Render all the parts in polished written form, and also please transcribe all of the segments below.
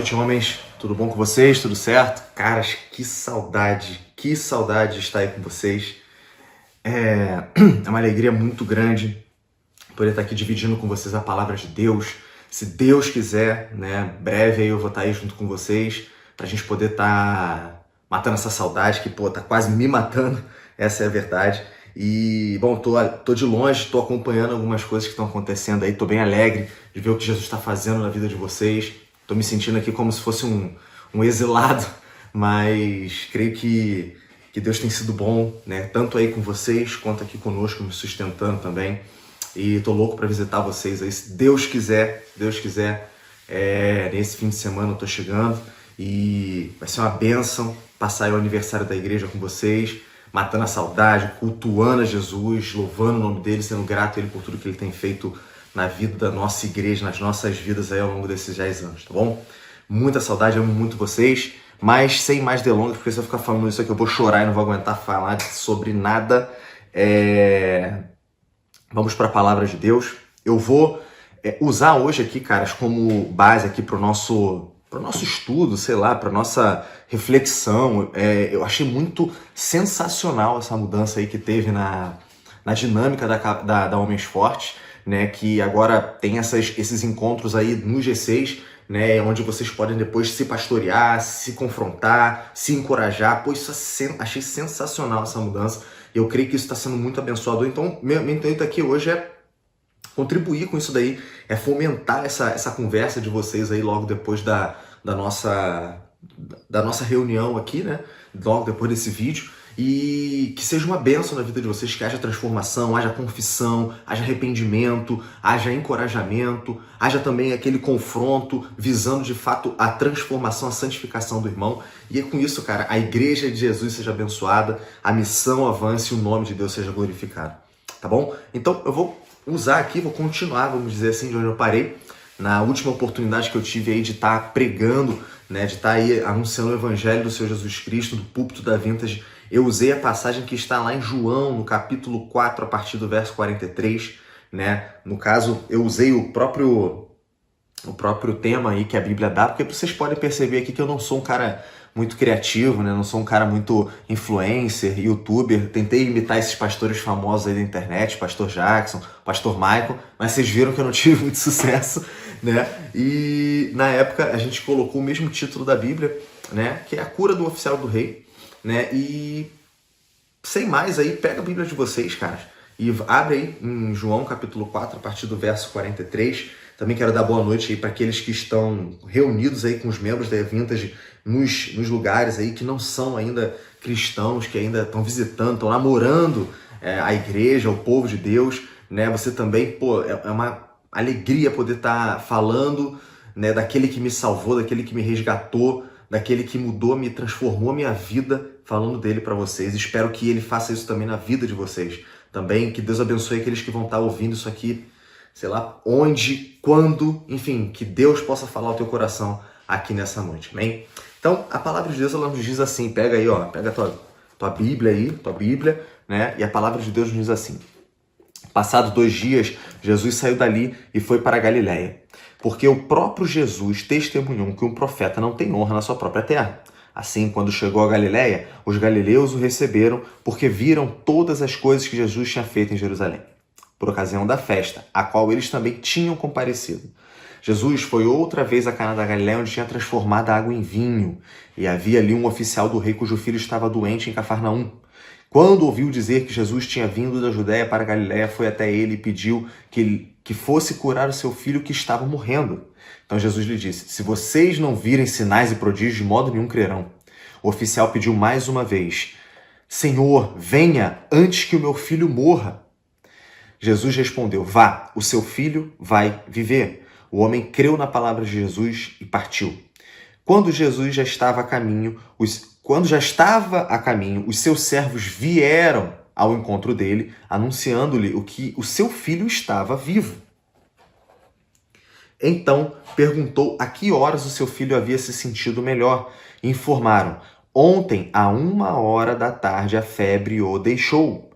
noite, homens. Tudo bom com vocês? Tudo certo? Caras, que saudade de estar aí com vocês. É uma alegria muito grande poder estar aqui dividindo com vocês a palavra de Deus. Se Deus quiser, né, breve aí eu vou estar aí junto com vocês pra gente poder estar matando essa saudade que, tá quase me matando. Essa é a verdade. E, bom, tô de longe, tô acompanhando algumas coisas que estão acontecendo aí, tô bem alegre de ver o que Jesus está fazendo na vida de vocês. Tô me sentindo aqui como se fosse um exilado, mas creio que Deus tem sido bom, né? Tanto aí com vocês, quanto aqui conosco, me sustentando também. E tô louco para visitar vocês aí, se Deus quiser, nesse fim de semana eu tô chegando e vai ser uma bênção passar aí o aniversário da igreja com vocês, matando a saudade, cultuando a Jesus, louvando o nome dele, sendo grato a ele por tudo que ele tem feito na vida da nossa igreja, nas nossas vidas aí ao longo desses 10 anos, tá bom? Muita saudade, amo muito vocês, mas sem mais delongas, porque se eu ficar falando isso aqui eu vou chorar e não vou aguentar falar sobre nada. Vamos para a palavra de Deus. Eu vou usar hoje aqui, caras, como base aqui para o nosso estudo, sei lá, para nossa reflexão. Eu achei muito sensacional essa mudança aí que teve na dinâmica da Homens Fortes, né, que agora tem esses encontros aí no G6, né, onde vocês podem depois se pastorear, se confrontar, se encorajar. Pô, achei sensacional essa mudança. Eu creio que isso está sendo muito abençoador. Então, meu intuito aqui hoje é contribuir com isso daí, é fomentar essa conversa de vocês aí logo depois da nossa reunião aqui, né? Logo depois desse vídeo. E que seja uma bênção na vida de vocês, que haja transformação, haja confissão, haja arrependimento, haja encorajamento, haja também aquele confronto visando de fato a transformação, a santificação do irmão. E é com isso, cara, a igreja de Jesus seja abençoada, a missão avance e o nome de Deus seja glorificado. Tá bom? Então eu vou usar aqui, vou continuar, vamos dizer assim, de onde eu parei, na última oportunidade que eu tive aí de estar pregando, né, de estar aí anunciando o evangelho do Senhor Jesus Cristo, do púlpito da Vintage. Eu usei a passagem que está lá em João, no capítulo 4, a partir do verso 43, né? No caso, eu usei o próprio tema aí que a Bíblia dá, porque vocês podem perceber aqui que eu não sou um cara muito criativo, né? Não sou um cara muito influencer, youtuber. Tentei imitar esses pastores famosos aí da internet, pastor Jackson, pastor Michael, mas vocês viram que eu não tive muito sucesso, né? E na época a gente colocou o mesmo título da Bíblia, né? Que é a cura do oficial do rei, né? E sem mais aí, pega a Bíblia de vocês, caras, e abre aí em João capítulo 4, a partir do verso 43. Também quero dar boa noite aí para aqueles que estão reunidos aí com os membros da Vintage nos lugares aí que não são ainda cristãos, que ainda estão visitando, estão namorando a igreja, o povo de Deus, né? Você também, é uma alegria poder estar falando, né, daquele que me salvou, daquele que me resgatou, daquele que mudou, me transformou a minha vida, falando dele para vocês. Espero que ele faça isso também na vida de vocês. Também que Deus abençoe aqueles que vão estar ouvindo isso aqui, sei lá, onde, quando, enfim, que Deus possa falar ao teu coração aqui nessa noite, amém? Então, a palavra de Deus, ela nos diz assim, pega aí, ó, pega tua Bíblia aí, né? E a palavra de Deus nos diz assim: passados 2 dias, Jesus saiu dali e foi para a Galiléia, porque o próprio Jesus testemunhou que um profeta não tem honra na sua própria terra. Assim, quando chegou a Galiléia, os galileus o receberam porque viram todas as coisas que Jesus tinha feito em Jerusalém, por ocasião da festa, a qual eles também tinham comparecido. Jesus foi outra vez a Caná da Galiléia, onde tinha transformado a água em vinho, e havia ali um oficial do rei cujo filho estava doente em Cafarnaum. Quando ouviu dizer que Jesus tinha vindo da Judéia para a Galiléia, foi até ele e pediu que fosse curar o seu filho que estava morrendo. Então Jesus lhe disse: se vocês não virem sinais e prodígios, de modo nenhum crerão. O oficial pediu mais uma vez: Senhor, venha antes que o meu filho morra. Jesus respondeu: vá, o seu filho vai viver. O homem creu na palavra de Jesus e partiu. Quando já estava a caminho, os seus servos vieram ao encontro dele, anunciando-lhe que o seu filho estava vivo. Então perguntou a que horas o seu filho havia se sentido melhor. Informaram: ontem, à 13h, a febre o deixou.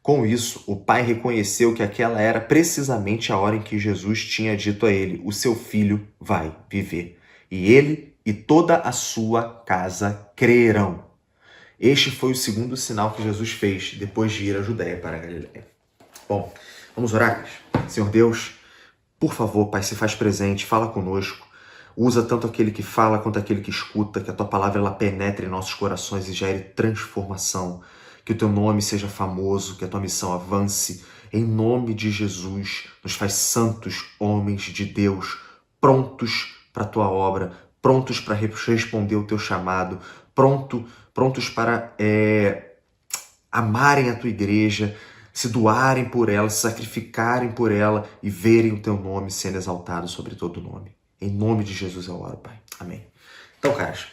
Com isso, o pai reconheceu que aquela era precisamente a hora em que Jesus tinha dito a ele: o seu filho vai viver. E ele e toda a sua casa crerão. Este foi o segundo sinal que Jesus fez depois de ir à Judéia para a Galiléia. Bom, vamos orar, Deus. Senhor Deus, por favor, Pai, se faz presente, fala conosco. Usa tanto aquele que fala quanto aquele que escuta, que a Tua palavra ela penetre em nossos corações e gere transformação. Que o Teu nome seja famoso, que a Tua missão avance. Em nome de Jesus, nos faz santos homens de Deus, prontos para a Tua obra, prontos para responder o Teu chamado, prontos para amarem a Tua igreja, se doarem por ela, se sacrificarem por ela e verem o Teu nome sendo exaltado sobre todo nome. Em nome de Jesus eu oro, Pai. Amém. Então, caras,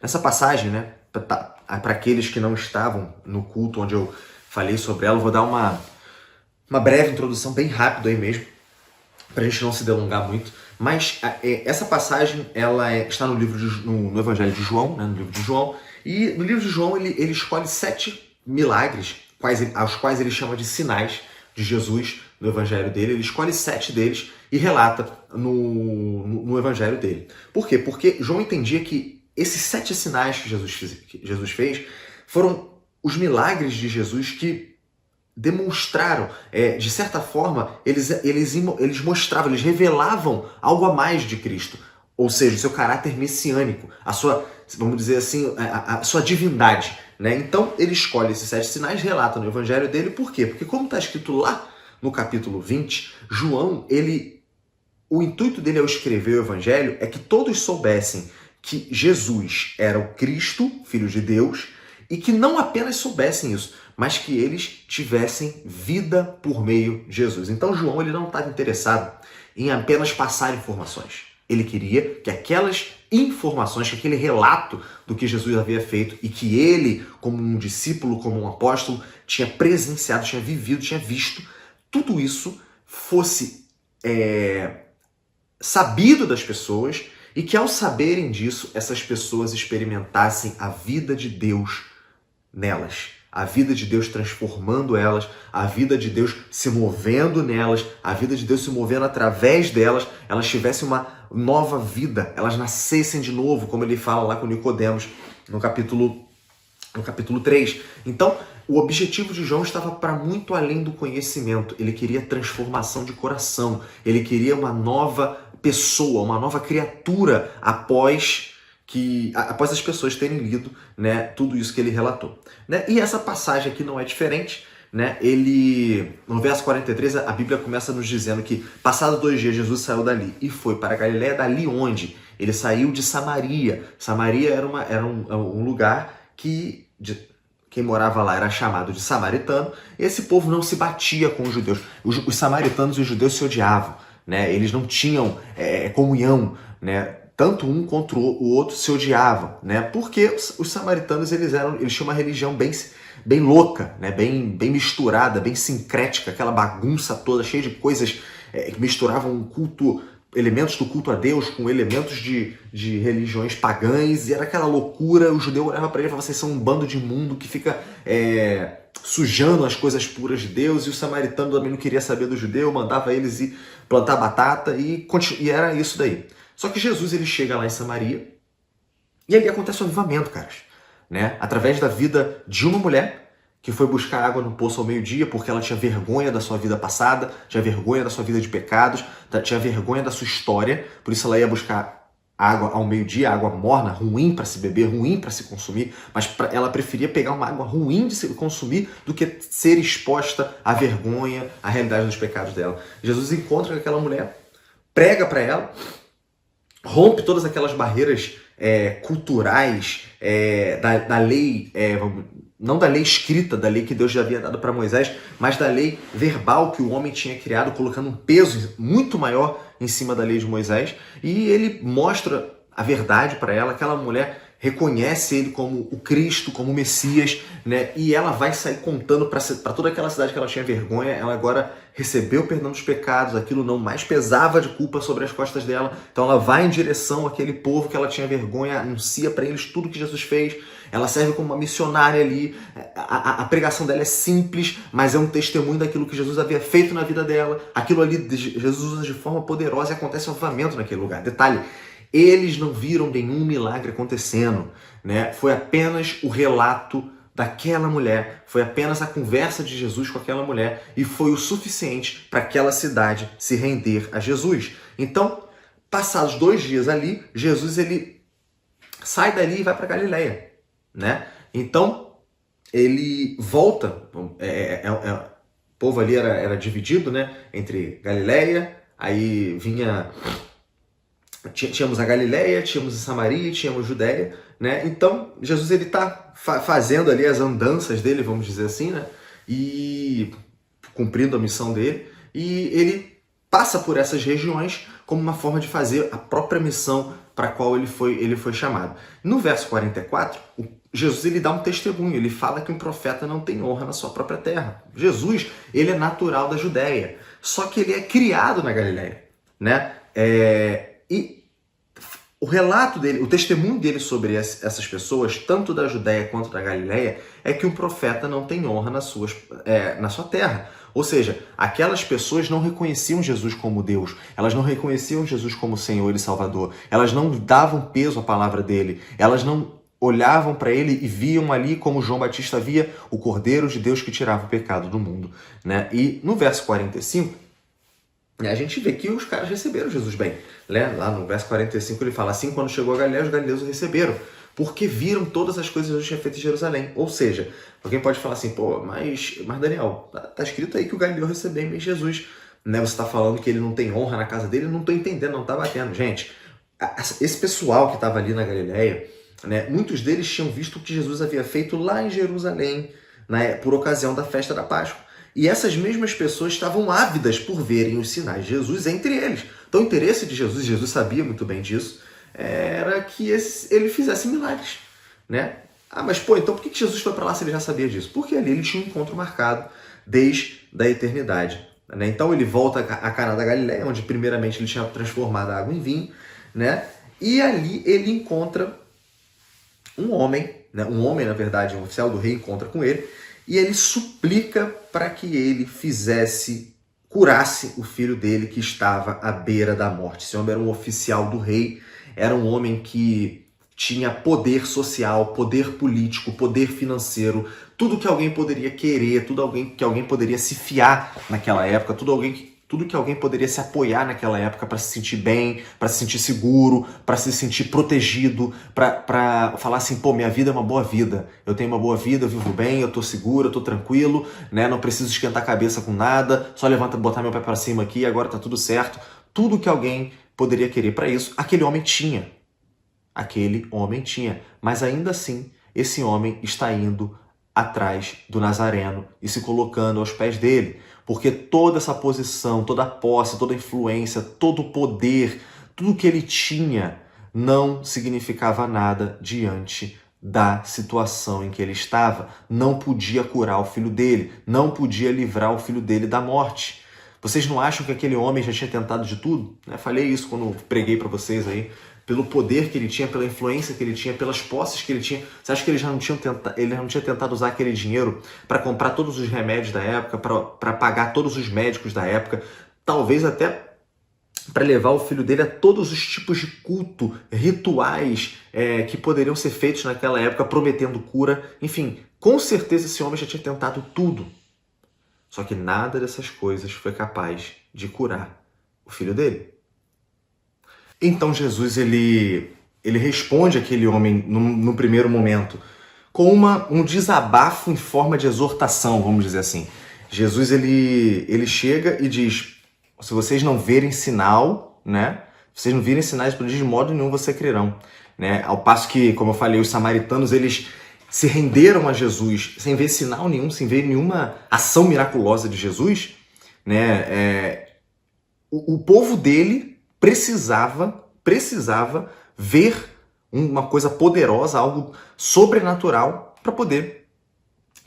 nessa passagem, né, para aqueles que não estavam no culto onde eu falei sobre ela, eu vou dar uma breve introdução bem rápida aí mesmo, para a gente não se delongar muito. Mas essa passagem ela está no Evangelho de João, né, no livro de João, e no livro de João ele escolhe 7 milagres, aos quais ele chama de sinais de Jesus no Evangelho dele. Ele escolhe 7 deles e relata no Evangelho dele. Por quê? Porque João entendia que esses 7 sinais que Jesus fez foram os milagres de Jesus que demonstraram, de certa forma, eles mostravam, eles revelavam algo a mais de Cristo. Ou seja, o seu caráter messiânico, a sua, vamos dizer assim, a sua divindade. Né? Então, ele escolhe esses 7 sinais, relata no Evangelho dele. Por quê? Porque como está escrito lá no capítulo 20, João, o intuito dele ao escrever o Evangelho é que todos soubessem que Jesus era o Cristo, Filho de Deus, e que não apenas soubessem isso, mas que eles tivessem vida por meio de Jesus. Então João ele não estava interessado em apenas passar informações. Ele queria que aquelas informações, que aquele relato do que Jesus havia feito e que ele, como um discípulo, como um apóstolo, tinha presenciado, tinha vivido, tinha visto, tudo isso fosse sabido das pessoas e que ao saberem disso, essas pessoas experimentassem a vida de Deus nelas, a vida de Deus transformando elas, a vida de Deus se movendo nelas, a vida de Deus se movendo através delas, elas tivessem uma nova vida, elas nascessem de novo, como ele fala lá com Nicodemos no capítulo 3. Então, o objetivo de João estava para muito além do conhecimento. Ele queria transformação de coração, ele queria uma nova pessoa, uma nova criatura após as pessoas terem lido, né, tudo isso que ele relatou. Né? E essa passagem aqui não é diferente. Né? No verso 43, a Bíblia começa nos dizendo que, passados 2 dias, Jesus saiu dali e foi para a Galiléia, dali onde? Ele saiu de Samaria. Samaria era um lugar que quem morava lá era chamado de samaritano. Esse povo não se batia com os judeus. Os samaritanos e os judeus se odiavam. Né? Eles não tinham comunhão, né? Tanto um quanto o outro se odiavam, né? Porque os samaritanos eles tinham uma religião bem louca, né? bem misturada, bem sincrética, aquela bagunça toda, cheia de coisas que misturavam elementos do culto a Deus com elementos de religiões pagãs, e era aquela loucura. O judeu olhava para ele e falava: vocês são um bando de imundo que fica sujando as coisas puras de Deus. E o samaritano também não queria saber do judeu, mandava eles ir plantar batata e era isso daí. Só que Jesus ele chega lá em Samaria e ali acontece um avivamento, caras. Né? Através da vida de uma mulher que foi buscar água no poço ao meio-dia porque ela tinha vergonha da sua vida passada, tinha vergonha da sua vida de pecados, tinha vergonha da sua história, por isso ela ia buscar água ao meio-dia, água morna, ruim para se beber, ruim para se consumir, mas ela preferia pegar uma água ruim de se consumir do que ser exposta à vergonha, à realidade dos pecados dela. Jesus encontra com aquela mulher, prega para ela, rompe todas aquelas barreiras culturais da lei, não da lei escrita, da lei que Deus já havia dado para Moisés, mas da lei verbal que o homem tinha criado, colocando um peso muito maior em cima da lei de Moisés. E ele mostra a verdade para ela. Aquela mulher reconhece ele como o Cristo, como o Messias, né? E ela vai sair contando para toda aquela cidade que ela tinha vergonha. Ela agora recebeu o perdão dos pecados, aquilo não mais pesava de culpa sobre as costas dela. Então ela vai em direção àquele povo que ela tinha vergonha, anuncia para eles tudo que Jesus fez. Ela serve como uma missionária ali. A pregação dela é simples, mas é um testemunho daquilo que Jesus havia feito na vida dela. Aquilo ali Jesus usa de forma poderosa e acontece um avivamento naquele lugar. Detalhe, Eles não viram nenhum milagre acontecendo, né? Foi apenas o relato daquela mulher, foi apenas a conversa de Jesus com aquela mulher e foi o suficiente para aquela cidade se render a Jesus. Então, passados 2 dias ali, Jesus ele sai dali e vai para Galileia, né? Então, ele volta, o povo ali era dividido, né? Entre Galileia, aí vinha... Tínhamos a Galileia, tínhamos a Samaria, tínhamos a Judéia, né? Então, Jesus ele está fazendo ali as andanças dele, vamos dizer assim, né? E cumprindo a missão dele, e ele passa por essas regiões como uma forma de fazer a própria missão para a qual ele foi chamado. No verso 44, Jesus ele dá um testemunho, ele fala que um profeta não tem honra na sua própria terra. Jesus, ele é natural da Judéia, só que ele é criado na Galileia, né? E o relato dele, o testemunho dele sobre essas pessoas, tanto da Judéia quanto da Galileia, é que um profeta não tem honra na sua terra. Ou seja, aquelas pessoas não reconheciam Jesus como Deus, elas não reconheciam Jesus como Senhor e Salvador, elas não davam peso à palavra dele, elas não olhavam para ele e viam ali, como João Batista via, o Cordeiro de Deus que tirava o pecado do mundo, né? E no verso 45, a gente vê que os caras receberam Jesus bem, né? Lá no verso 45 ele fala assim: quando chegou a Galileia, os galileus o receberam, porque viram todas as coisas que Jesus tinha feito em Jerusalém. Ou seja, alguém pode falar assim, pô, mas Daniel, tá escrito aí que o Galileu recebeu bem Jesus, né? Você está falando que ele não tem honra na casa dele, eu não estou entendendo, não está batendo. Gente, esse pessoal que estava ali na Galileia, né? Muitos deles tinham visto o que Jesus havia feito lá em Jerusalém, né? Por ocasião da festa da Páscoa. E essas mesmas pessoas estavam ávidas por verem os sinais de Jesus entre eles. Então o interesse de Jesus, Jesus sabia muito bem disso, era que ele fizesse milagres, né? Ah, mas pô, então por que Jesus foi para lá se ele já sabia disso? Porque ali ele tinha um encontro marcado desde a eternidade, né? Então ele volta a Caná da Galileia, onde primeiramente ele tinha transformado a água em vinho, né? E ali ele encontra um homem, né? Um homem, na verdade, um oficial do rei encontra com ele, e ele suplica para que ele curasse o filho dele que estava à beira da morte. Esse homem era um oficial do rei, era um homem que tinha poder social, poder político, poder financeiro, tudo que alguém poderia querer, tudo que alguém poderia se fiar naquela época, tudo que alguém poderia se apoiar naquela época para se sentir bem, para se sentir seguro, para se sentir protegido, para falar assim, pô, minha vida é uma boa vida, eu tenho uma boa vida, eu vivo bem, eu tô seguro, eu tô tranquilo, né? Não preciso esquentar a cabeça com nada, só botar meu pé para cima aqui e agora tá tudo certo. Tudo que alguém poderia querer para isso, aquele homem tinha. Mas ainda assim, esse homem está indo atrás do Nazareno e se colocando aos pés dele, porque toda essa posição, toda a posse, toda a influência, todo o poder, tudo que ele tinha não significava nada diante da situação em que ele estava. Não podia curar o filho dele, não podia livrar o filho dele da morte. Vocês não acham que aquele homem já tinha tentado de tudo? Falei isso quando preguei para vocês aí. Pelo poder que ele tinha, pela influência que ele tinha, pelas posses que ele tinha. Você acha que ele não tinha tentado usar aquele dinheiro para comprar todos os remédios da época, para pagar todos os médicos da época, talvez até para levar o filho dele a todos os tipos de culto, rituais que poderiam ser feitos naquela época, prometendo cura. Enfim, com certeza esse homem já tinha tentado tudo. Só que nada dessas coisas foi capaz de curar o filho dele. Então Jesus ele responde aquele homem no primeiro momento com um desabafo em forma de exortação, vamos dizer assim. Jesus ele chega e diz: se vocês não verem sinal, né? Se vocês não virem sinais de modo nenhum vocês crerão, né? Ao passo que, como eu falei, os samaritanos eles se renderam a Jesus sem ver sinal nenhum, sem ver nenhuma ação miraculosa de Jesus, né? O povo dele precisava ver uma coisa poderosa, algo sobrenatural para poder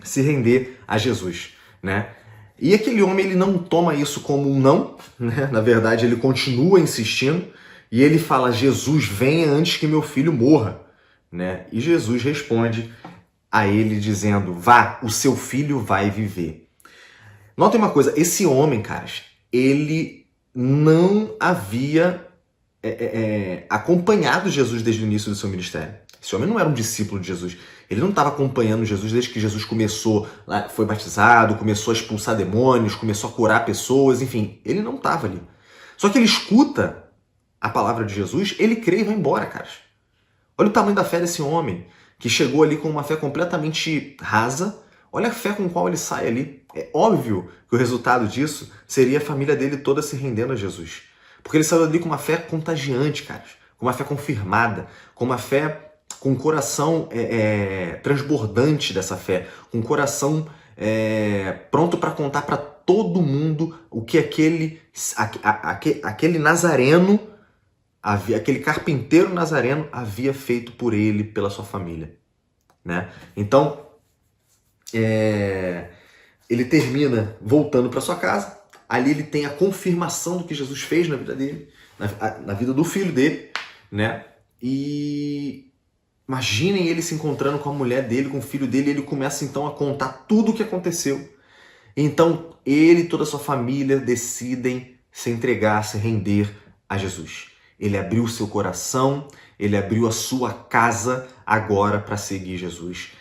se render a Jesus, né? E aquele homem ele não toma isso como um não, né? Na verdade ele continua insistindo e ele fala: Jesus, venha antes que meu filho morra, né? E Jesus responde a ele dizendo: vá, o seu filho vai viver. Notem uma coisa, esse homem, caras, ele não havia acompanhado Jesus desde o início do seu ministério. Esse homem não era um discípulo de Jesus. Ele não estava acompanhando Jesus desde que Jesus começou, foi batizado, começou a expulsar demônios, começou a curar pessoas, enfim. Ele não estava ali. Só que ele escuta a palavra de Jesus, ele crê e vai embora, caras. Olha o tamanho da fé desse homem, que chegou ali com uma fé completamente rasa. Olha a fé com a qual ele sai ali. É óbvio que o resultado disso seria a família dele toda se rendendo a Jesus. Porque ele saiu ali com uma fé contagiante, cara. Com uma fé confirmada. Com uma fé com um coração transbordante dessa fé. Com um coração pronto para contar para todo mundo o que aquele nazareno, aquele carpinteiro nazareno havia feito por ele, pela sua família. Né? Então, ele termina voltando para sua casa. Ali ele tem a confirmação do que Jesus fez na vida dele, na vida do filho dele, né? E imaginem ele se encontrando com a mulher dele, com o filho dele, e ele começa então a contar tudo o que aconteceu. Então ele e toda a sua família decidem se entregar, se render a Jesus. Ele abriu o seu coração, ele abriu a sua casa agora para seguir Jesus.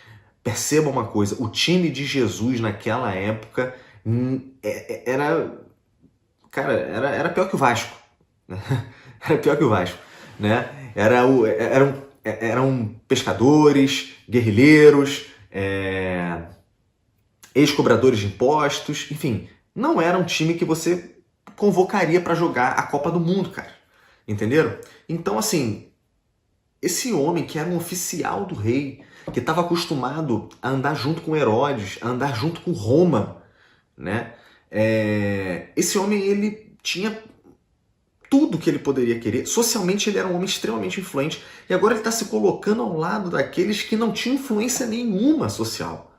Perceba uma coisa, o time de Jesus naquela época era pior que o Vasco. Era pior que o Vasco. Né? Eram pescadores, guerrilheiros, ex-cobradores de impostos, enfim. Não era um time que você convocaria para jogar a Copa do Mundo, cara. Entenderam? Então, assim, esse homem que era um oficial do rei, que estava acostumado a andar junto com Herodes, a andar junto com Roma, né? Esse homem, ele tinha tudo que ele poderia querer. Socialmente, ele era um homem extremamente influente. E agora ele está se colocando ao lado daqueles que não tinham influência nenhuma social.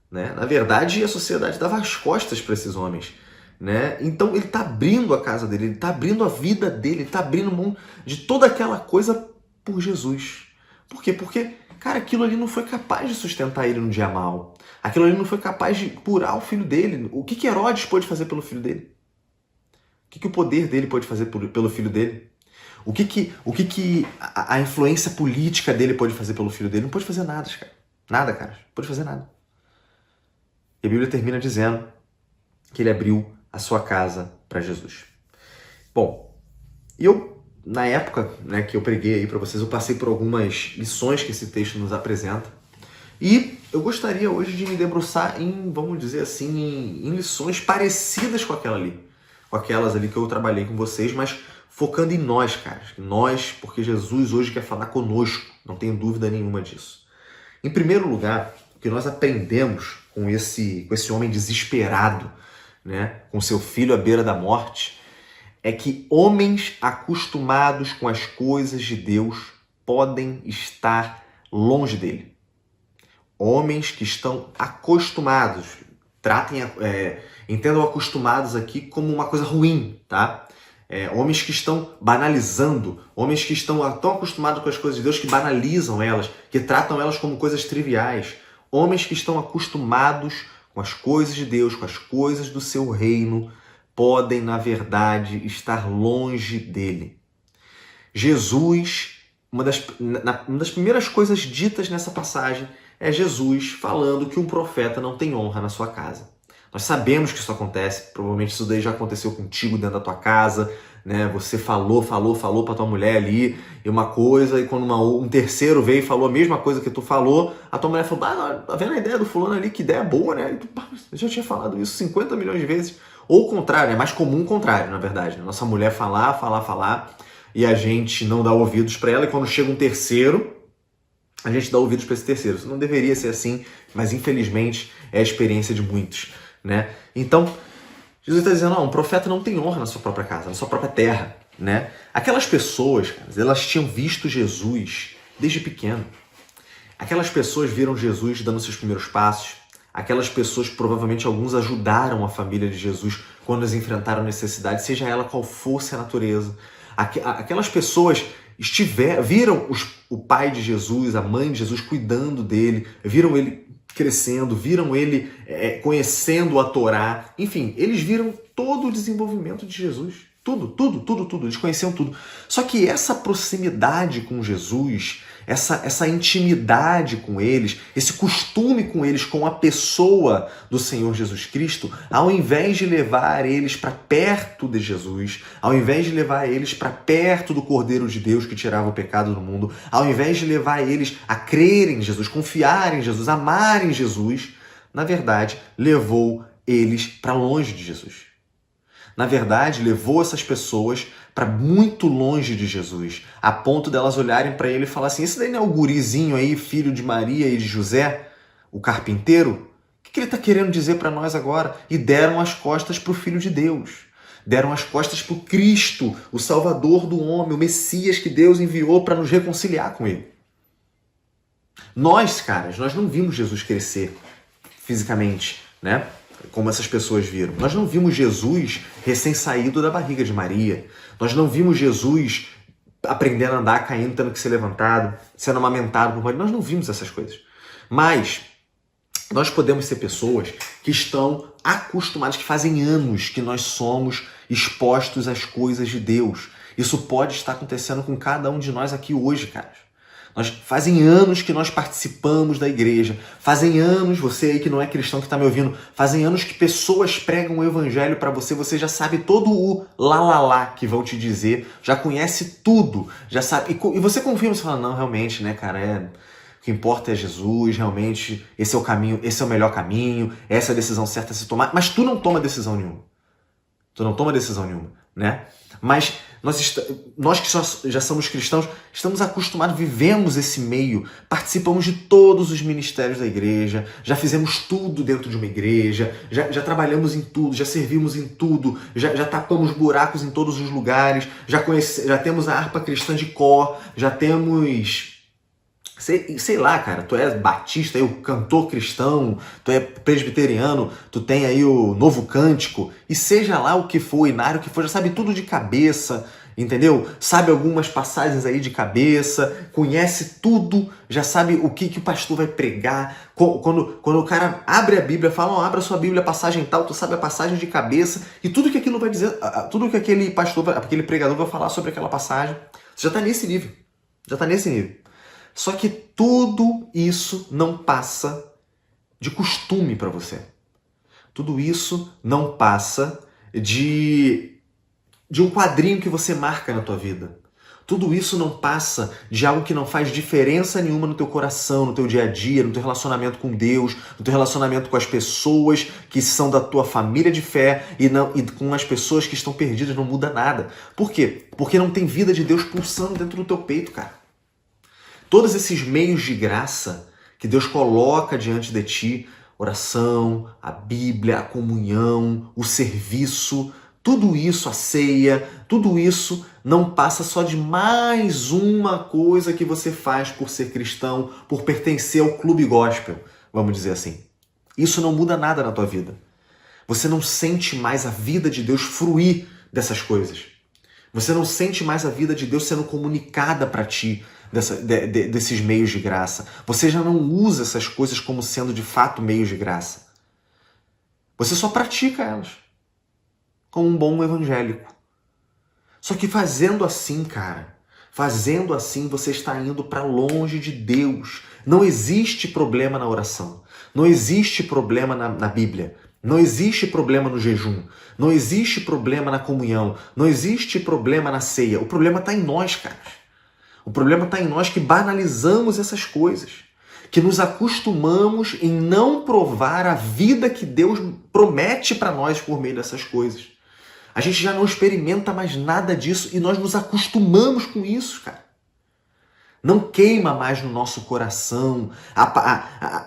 Né? Na verdade, a sociedade dava as costas para esses homens. Né? Então, ele está abrindo a casa dele, ele está abrindo a vida dele, ele está abrindo mão de toda aquela coisa por Jesus. Por quê? Porque, cara, aquilo ali não foi capaz de sustentar ele no dia mal. Aquilo ali não foi capaz de curar o filho dele. O que Herodes pôde fazer pelo filho dele? O que o poder dele pode fazer pelo filho dele? O que a influência política dele pode fazer pelo filho dele? Não pode fazer nada, cara. Nada, cara. Não pode fazer nada. E a Bíblia termina dizendo que ele abriu a sua casa para Jesus. Bom, eu, na época, né, que eu preguei aí para vocês, eu passei por algumas lições que esse texto nos apresenta. E eu gostaria hoje de me debruçar em, vamos dizer assim, em lições parecidas com aquelas ali que eu trabalhei com vocês, mas focando em nós, cara. Nós, porque Jesus hoje quer falar conosco, não tenho dúvida nenhuma disso. Em primeiro lugar, o que nós aprendemos com esse homem desesperado, né, com seu filho à beira da morte, é que homens acostumados com as coisas de Deus podem estar longe dele. Homens que estão acostumados, entendam acostumados aqui como uma coisa ruim, tá? Homens que estão banalizando, homens que estão tão acostumados com as coisas de Deus que banalizam elas, que tratam elas como coisas triviais. Homens que estão acostumados com as coisas de Deus, com as coisas do seu reino, podem, na verdade, estar longe dele. Jesus, uma das primeiras coisas ditas nessa passagem é Jesus falando que um profeta não tem honra na sua casa. Nós sabemos que isso acontece, provavelmente isso daí já aconteceu contigo dentro da tua casa, né? Você falou pra tua mulher ali e uma coisa, e quando um terceiro veio e falou a mesma coisa que tu falou, a tua mulher falou, tá vendo a ideia do fulano ali, que ideia boa, né? E tu, eu já tinha falado isso 50 milhões de vezes. Ou o contrário, é mais comum o contrário, na verdade. Nossa mulher falar, e a gente não dá ouvidos para ela, e quando chega um terceiro, a gente dá ouvidos para esse terceiro. Isso não deveria ser assim, mas infelizmente é a experiência de muitos, né? Então, Jesus está dizendo, um profeta não tem honra na sua própria casa, na sua própria terra, né? Aquelas pessoas, elas tinham visto Jesus desde pequeno. Aquelas pessoas viram Jesus dando seus primeiros passos. Aquelas pessoas, provavelmente alguns ajudaram a família de Jesus quando eles enfrentaram necessidade, seja ela qual fosse a natureza. Aquelas pessoas viram o pai de Jesus, a mãe de Jesus cuidando dele, viram ele crescendo, viram ele conhecendo a Torá. Enfim, eles viram todo o desenvolvimento de Jesus. Tudo. Eles conheciam tudo. Só que essa proximidade com Jesus, essa intimidade com eles, esse costume com eles, com a pessoa do Senhor Jesus Cristo, ao invés de levar eles para perto de Jesus, ao invés de levar eles para perto do Cordeiro de Deus que tirava o pecado do mundo, ao invés de levar eles a crerem em Jesus, confiarem em Jesus, amarem Jesus, na verdade, levou eles para longe de Jesus. Na verdade, levou essas pessoas para muito longe de Jesus, a ponto delas olharem para ele e falar assim: esse daí não é o gurizinho aí, filho de Maria e de José, o carpinteiro? O que ele está querendo dizer para nós agora? E deram as costas para o Filho de Deus. Deram as costas para o Cristo, o Salvador do homem, o Messias que Deus enviou para nos reconciliar com ele. Nós, caras, nós não vimos Jesus crescer fisicamente, né? Como essas pessoas viram. Nós não vimos Jesus recém-saído da barriga de Maria. Nós não vimos Jesus aprendendo a andar, caindo, tendo que ser levantado, sendo amamentado por Maria. Nós não vimos essas coisas. Mas nós podemos ser pessoas que estão acostumadas, que fazem anos que nós somos expostos às coisas de Deus. Isso pode estar acontecendo com cada um de nós aqui hoje, cara. Fazem anos que nós participamos da igreja, fazem anos, você aí que não é cristão que está me ouvindo, fazem anos que pessoas pregam o evangelho para você, você já sabe todo o lá que vão te dizer, já conhece tudo, já sabe, e você confia, você fala, não, realmente, né, cara, o que importa é Jesus, realmente, esse é o caminho, esse é o melhor caminho, essa é a decisão certa a se tomar, mas tu não toma decisão nenhuma, né? Mas nós que já somos cristãos, estamos acostumados, vivemos esse meio, participamos de todos os ministérios da igreja, já fizemos tudo dentro de uma igreja, já trabalhamos em tudo, já servimos em tudo, já tapamos buracos em todos os lugares, já temos a harpa cristã de cor, já temos... Sei lá, cara, tu é batista, aí, o cantor cristão, tu é presbiteriano, tu tem aí o novo cântico, e seja lá o que for, o inário que for, já sabe tudo de cabeça, entendeu? Sabe algumas passagens aí de cabeça, conhece tudo, já sabe o que o pastor vai pregar. Quando o cara abre a Bíblia, fala, ó, abra sua Bíblia, passagem tal, tu sabe a passagem de cabeça, e tudo que aquilo vai dizer, tudo que aquele pastor, aquele pregador vai falar sobre aquela passagem, você já tá nesse nível, Só que tudo isso não passa de costume para você. Tudo isso não passa de um quadrinho que você marca na tua vida. Tudo isso não passa de algo que não faz diferença nenhuma no teu coração, no teu dia a dia, no teu relacionamento com Deus, no teu relacionamento com as pessoas que são da tua família de fé e com as pessoas que estão perdidas, não muda nada. Por quê? Porque não tem vida de Deus pulsando dentro do teu peito, cara. Todos esses meios de graça que Deus coloca diante de ti, oração, a Bíblia, a comunhão, o serviço, tudo isso, a ceia, tudo isso não passa só de mais uma coisa que você faz por ser cristão, por pertencer ao clube gospel, vamos dizer assim. Isso não muda nada na tua vida. Você não sente mais a vida de Deus fruir dessas coisas. Você não sente mais a vida de Deus sendo comunicada para ti, desses meios de graça. Você já não usa essas coisas como sendo de fato meios de graça. Você só pratica elas como um bom evangélico. Só que fazendo assim, cara, fazendo assim você está indo para longe de Deus. Não existe problema na oração. Não existe problema na Bíblia. Não existe problema no jejum. Não existe problema na comunhão. Não existe problema na ceia. O problema está em nós, cara. O problema está em nós que banalizamos essas coisas, que nos acostumamos em não provar a vida que Deus promete para nós por meio dessas coisas. A gente já não experimenta mais nada disso e nós nos acostumamos com isso, cara. Não queima mais no nosso coração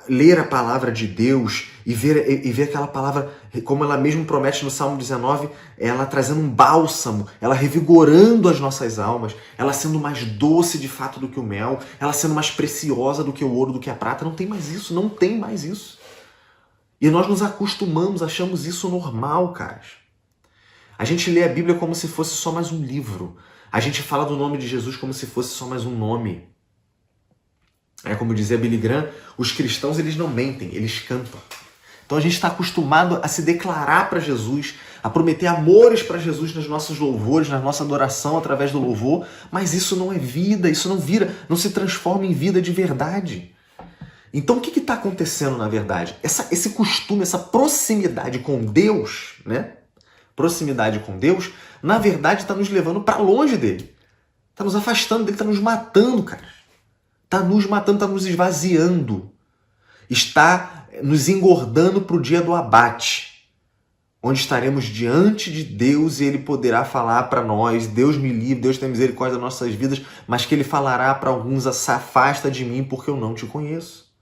ler a palavra de Deus e ver aquela palavra, como ela mesmo promete no Salmo 19, ela trazendo um bálsamo, ela revigorando as nossas almas, ela sendo mais doce de fato do que o mel, ela sendo mais preciosa do que o ouro, do que a prata. Não tem mais isso, não tem mais isso. E nós nos acostumamos, achamos isso normal, caras. A gente lê a Bíblia como se fosse só mais um livro. A gente fala do nome de Jesus como se fosse só mais um nome. Como dizia Billy Graham, os cristãos eles não mentem, eles cantam. Então a gente está acostumado a se declarar para Jesus, a prometer amores para Jesus nos nossos louvores, na nossa adoração através do louvor, mas isso não é vida, isso não vira, não se transforma em vida de verdade. Então o que está acontecendo na verdade? Esse costume, essa proximidade com Deus, né? Proximidade com Deus, na verdade está nos levando para longe dele. Está nos afastando dele, está nos matando, cara. Está nos matando, está nos esvaziando. Está nos engordando para o dia do abate, onde estaremos diante de Deus e Ele poderá falar para nós, Deus me livre, Deus tem misericórdia das nossas vidas, mas que Ele falará para alguns, se afasta de mim porque eu não te conheço.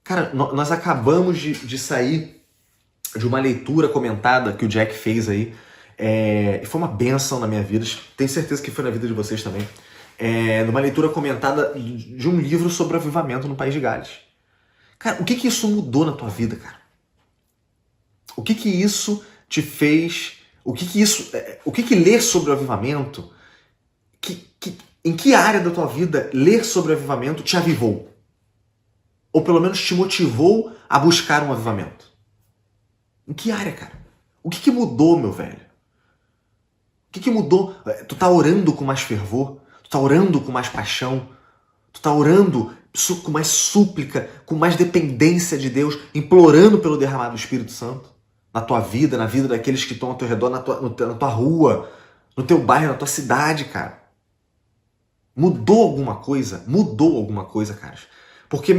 Cara, nós acabamos de sair de uma leitura comentada que o Jack fez aí, foi uma bênção na minha vida, tenho certeza que foi na vida de vocês também, numa leitura comentada de um livro sobre avivamento no País de Gales. Cara, o que isso mudou na tua vida, cara? O que isso te fez? O que ler sobre o avivamento, em que área da tua vida ler sobre o avivamento te avivou? Ou pelo menos te motivou a buscar um avivamento? Em que área, cara? O que mudou, meu velho? O que mudou? Tu tá orando com mais fervor? Tu tá orando com mais paixão? Tu tá orando com mais súplica, com mais dependência de Deus, implorando pelo derramado do Espírito Santo? Na tua vida, na vida daqueles que estão ao teu redor, na tua rua, no teu bairro, na tua cidade, cara. Mudou alguma coisa? Mudou alguma coisa, cara. Porque,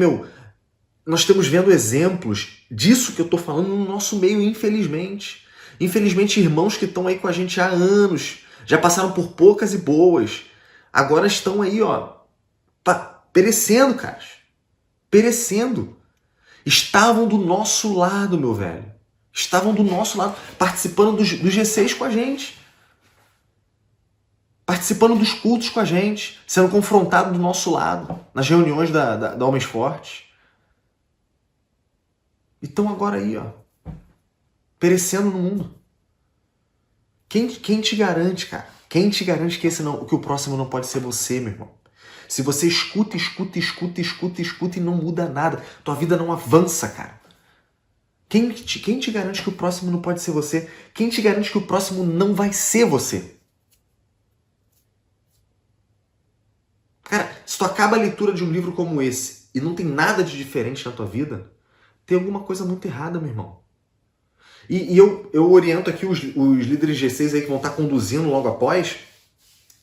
nós estamos vendo exemplos disso que eu tô falando no nosso meio, infelizmente. Infelizmente, irmãos que estão aí com a gente há anos, já passaram por poucas e boas, agora estão aí, perecendo, cara. Perecendo. Estavam do nosso lado, meu velho. Estavam do nosso lado, participando dos G6 com a gente. Participando dos cultos com a gente, sendo confrontado do nosso lado, nas reuniões da Homens Fortes. E estão agora aí, perecendo no mundo. Quem te garante, cara? Quem te garante que que o próximo não pode ser você, meu irmão? Se você escuta e não muda nada, tua vida não avança, cara. Quem te garante que o próximo não pode ser você? Quem te garante que o próximo não vai ser você? Cara, se tu acaba a leitura de um livro como esse e não tem nada de diferente na tua vida, tem alguma coisa muito errada, meu irmão. E eu oriento aqui os líderes G6 aí que vão estar conduzindo logo após.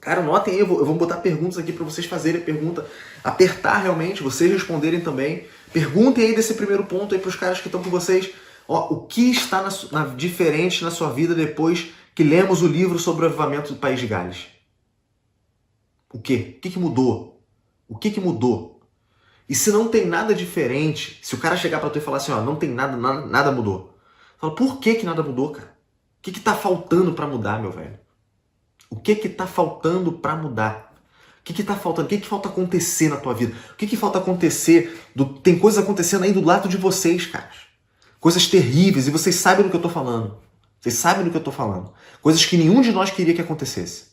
Cara, notem aí, eu vou botar perguntas aqui para vocês fazerem pergunta, apertar realmente, vocês responderem também. Perguntem aí desse primeiro ponto aí para os caras que estão com vocês. O que está diferente na sua vida depois que lemos o livro sobre o avivamento do País de Gales? O quê? O que mudou? O que mudou? E se não tem nada diferente, se o cara chegar para tu e falar assim, não tem nada mudou. Fala, por que nada mudou, cara? O que tá faltando para mudar, meu velho? O que tá faltando para mudar? O que tá faltando? O que falta acontecer na tua vida? O que falta acontecer? Tem coisas acontecendo aí do lado de vocês, cara. Coisas terríveis, e vocês sabem do que eu tô falando. Vocês sabem do que eu tô falando. Coisas que nenhum de nós queria que acontecesse.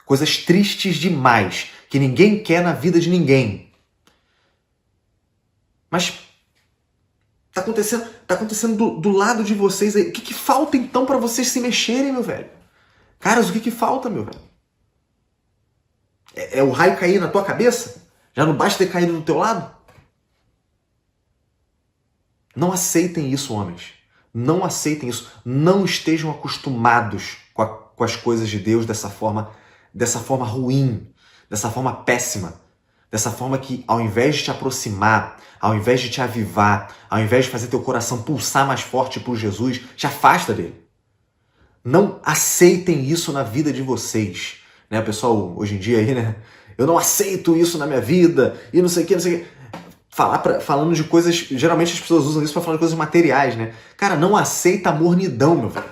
Coisas tristes demais, que ninguém quer na vida de ninguém. Mas tá acontecendo do lado de vocês aí. O que falta então para vocês se mexerem, meu velho? Caras, o que falta, meu velho? É o raio cair na tua cabeça? Já não basta ter caído do teu lado? Não aceitem isso, homens. Não aceitem isso. Não estejam acostumados com as coisas de Deus dessa forma ruim, dessa forma péssima, dessa forma que, ao invés de te aproximar, ao invés de te avivar, ao invés de fazer teu coração pulsar mais forte por Jesus, te afasta dele. Não aceitem isso na vida de vocês. Né, pessoal, hoje em dia aí, né? Eu não aceito isso na minha vida, e não sei o que. Falando de coisas... Geralmente as pessoas usam isso para falar de coisas materiais, né? Cara, não aceita a mornidão, meu velho.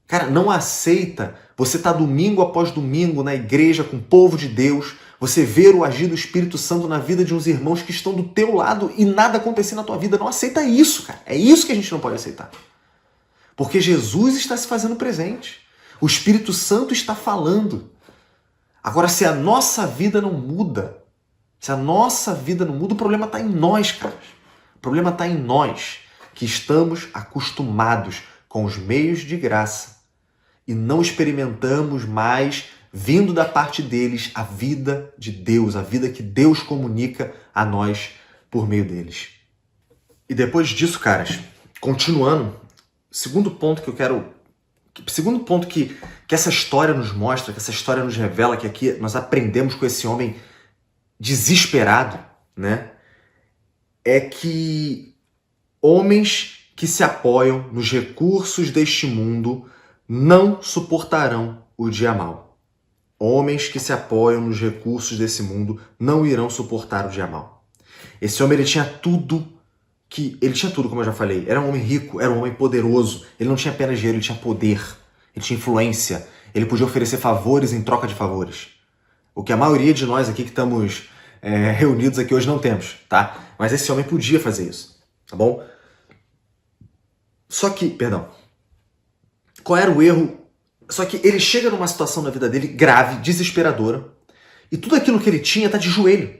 Cara, não aceita você estar domingo após domingo na igreja com o povo de Deus, você ver o agir do Espírito Santo na vida de uns irmãos que estão do teu lado e nada acontecer na tua vida. Não aceita isso, cara. É isso que a gente não pode aceitar. Porque Jesus está se fazendo presente. O Espírito Santo está falando. Agora, se a nossa vida não muda, Se a nossa vida não muda, o problema está em nós, cara. O problema está em nós, que estamos acostumados com os meios de graça e não experimentamos mais, vindo da parte deles, a vida de Deus, a vida que Deus comunica a nós por meio deles. E depois disso, caras, continuando, segundo ponto que essa história nos mostra, que essa história nos revela, que aqui nós aprendemos com esse homem desesperado, né? É que homens que se apoiam nos recursos deste mundo não suportarão o dia mau. Homens que se apoiam nos recursos desse mundo não irão suportar o dia mau. Esse homem, ele tinha tudo, como eu já falei. Era um homem rico, era um homem poderoso. Ele não tinha apenas dinheiro, ele tinha poder, ele tinha influência. Ele podia oferecer favores em troca de favores. O que a maioria de nós aqui que estamos reunidos aqui hoje não temos, tá? Mas esse homem podia fazer isso, tá bom? Qual era o erro? Só que ele chega numa situação na vida dele grave, desesperadora, e tudo aquilo que ele tinha está de joelho,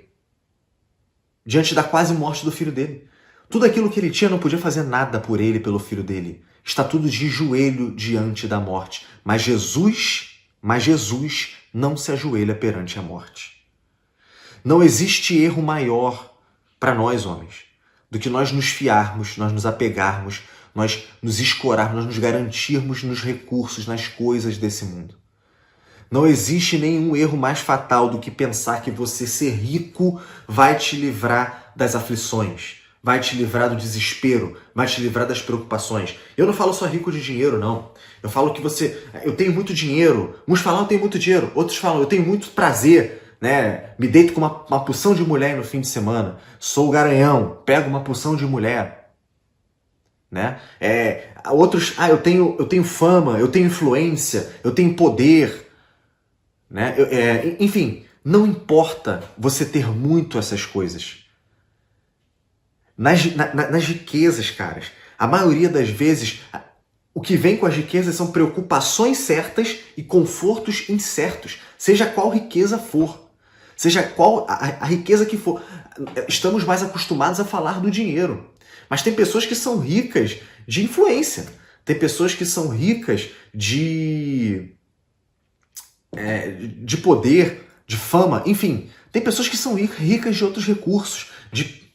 diante da quase morte do filho dele. Tudo aquilo que ele tinha não podia fazer nada por ele, pelo filho dele. Está tudo de joelho diante da morte. Mas Jesus não se ajoelha perante a morte. Não existe erro maior para nós, homens, do que nós nos fiarmos, nós nos apegarmos, nós nos escorarmos, nós nos garantirmos nos recursos, nas coisas desse mundo. Não existe nenhum erro mais fatal do que pensar que você ser rico vai te livrar das aflições, vai te livrar do desespero, vai te livrar das preocupações. Eu não falo só rico de dinheiro, não. Eu falo que eu tenho muito dinheiro. Uns falam, eu tenho muito dinheiro. Outros falam, eu tenho muito prazer. Né? Me deito com uma porção de mulher no fim de semana. Sou o garanhão, pego uma porção de mulher. Né? Outros, eu tenho fama, eu tenho influência, eu tenho poder. Né? Enfim, não importa você ter muito essas coisas. Nas riquezas, caras, a maioria das vezes, o que vem com as riquezas são preocupações certas e confortos incertos, seja qual riqueza for. Seja qual a riqueza que for. Estamos mais acostumados a falar do dinheiro. Mas tem pessoas que são ricas de influência. Tem pessoas que são ricas de poder, de fama. Enfim, tem pessoas que são ricas de outros recursos.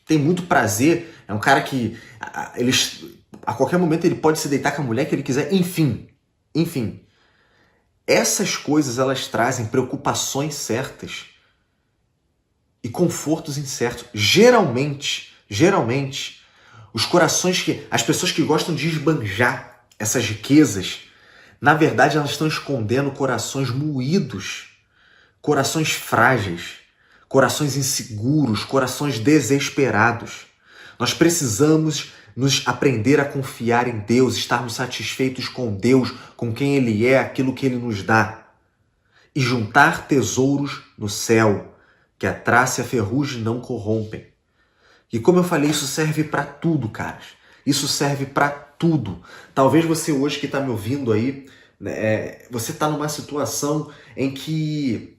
Tem muito prazer. É um cara que a qualquer momento ele pode se deitar com a mulher que ele quiser. Enfim. Essas coisas, elas trazem preocupações certas e confortos incertos. Geralmente, as pessoas que gostam de esbanjar essas riquezas, na verdade elas estão escondendo corações moídos, corações frágeis, corações inseguros, corações desesperados. Nós precisamos nos aprender a confiar em Deus, estarmos satisfeitos com Deus, com quem Ele é, aquilo que Ele nos dá, e juntar tesouros no céu, que a traça e a ferrugem não corrompem. E como eu falei, isso serve para tudo, caras. Isso serve para tudo. Talvez você hoje que está me ouvindo aí, você está numa situação em que,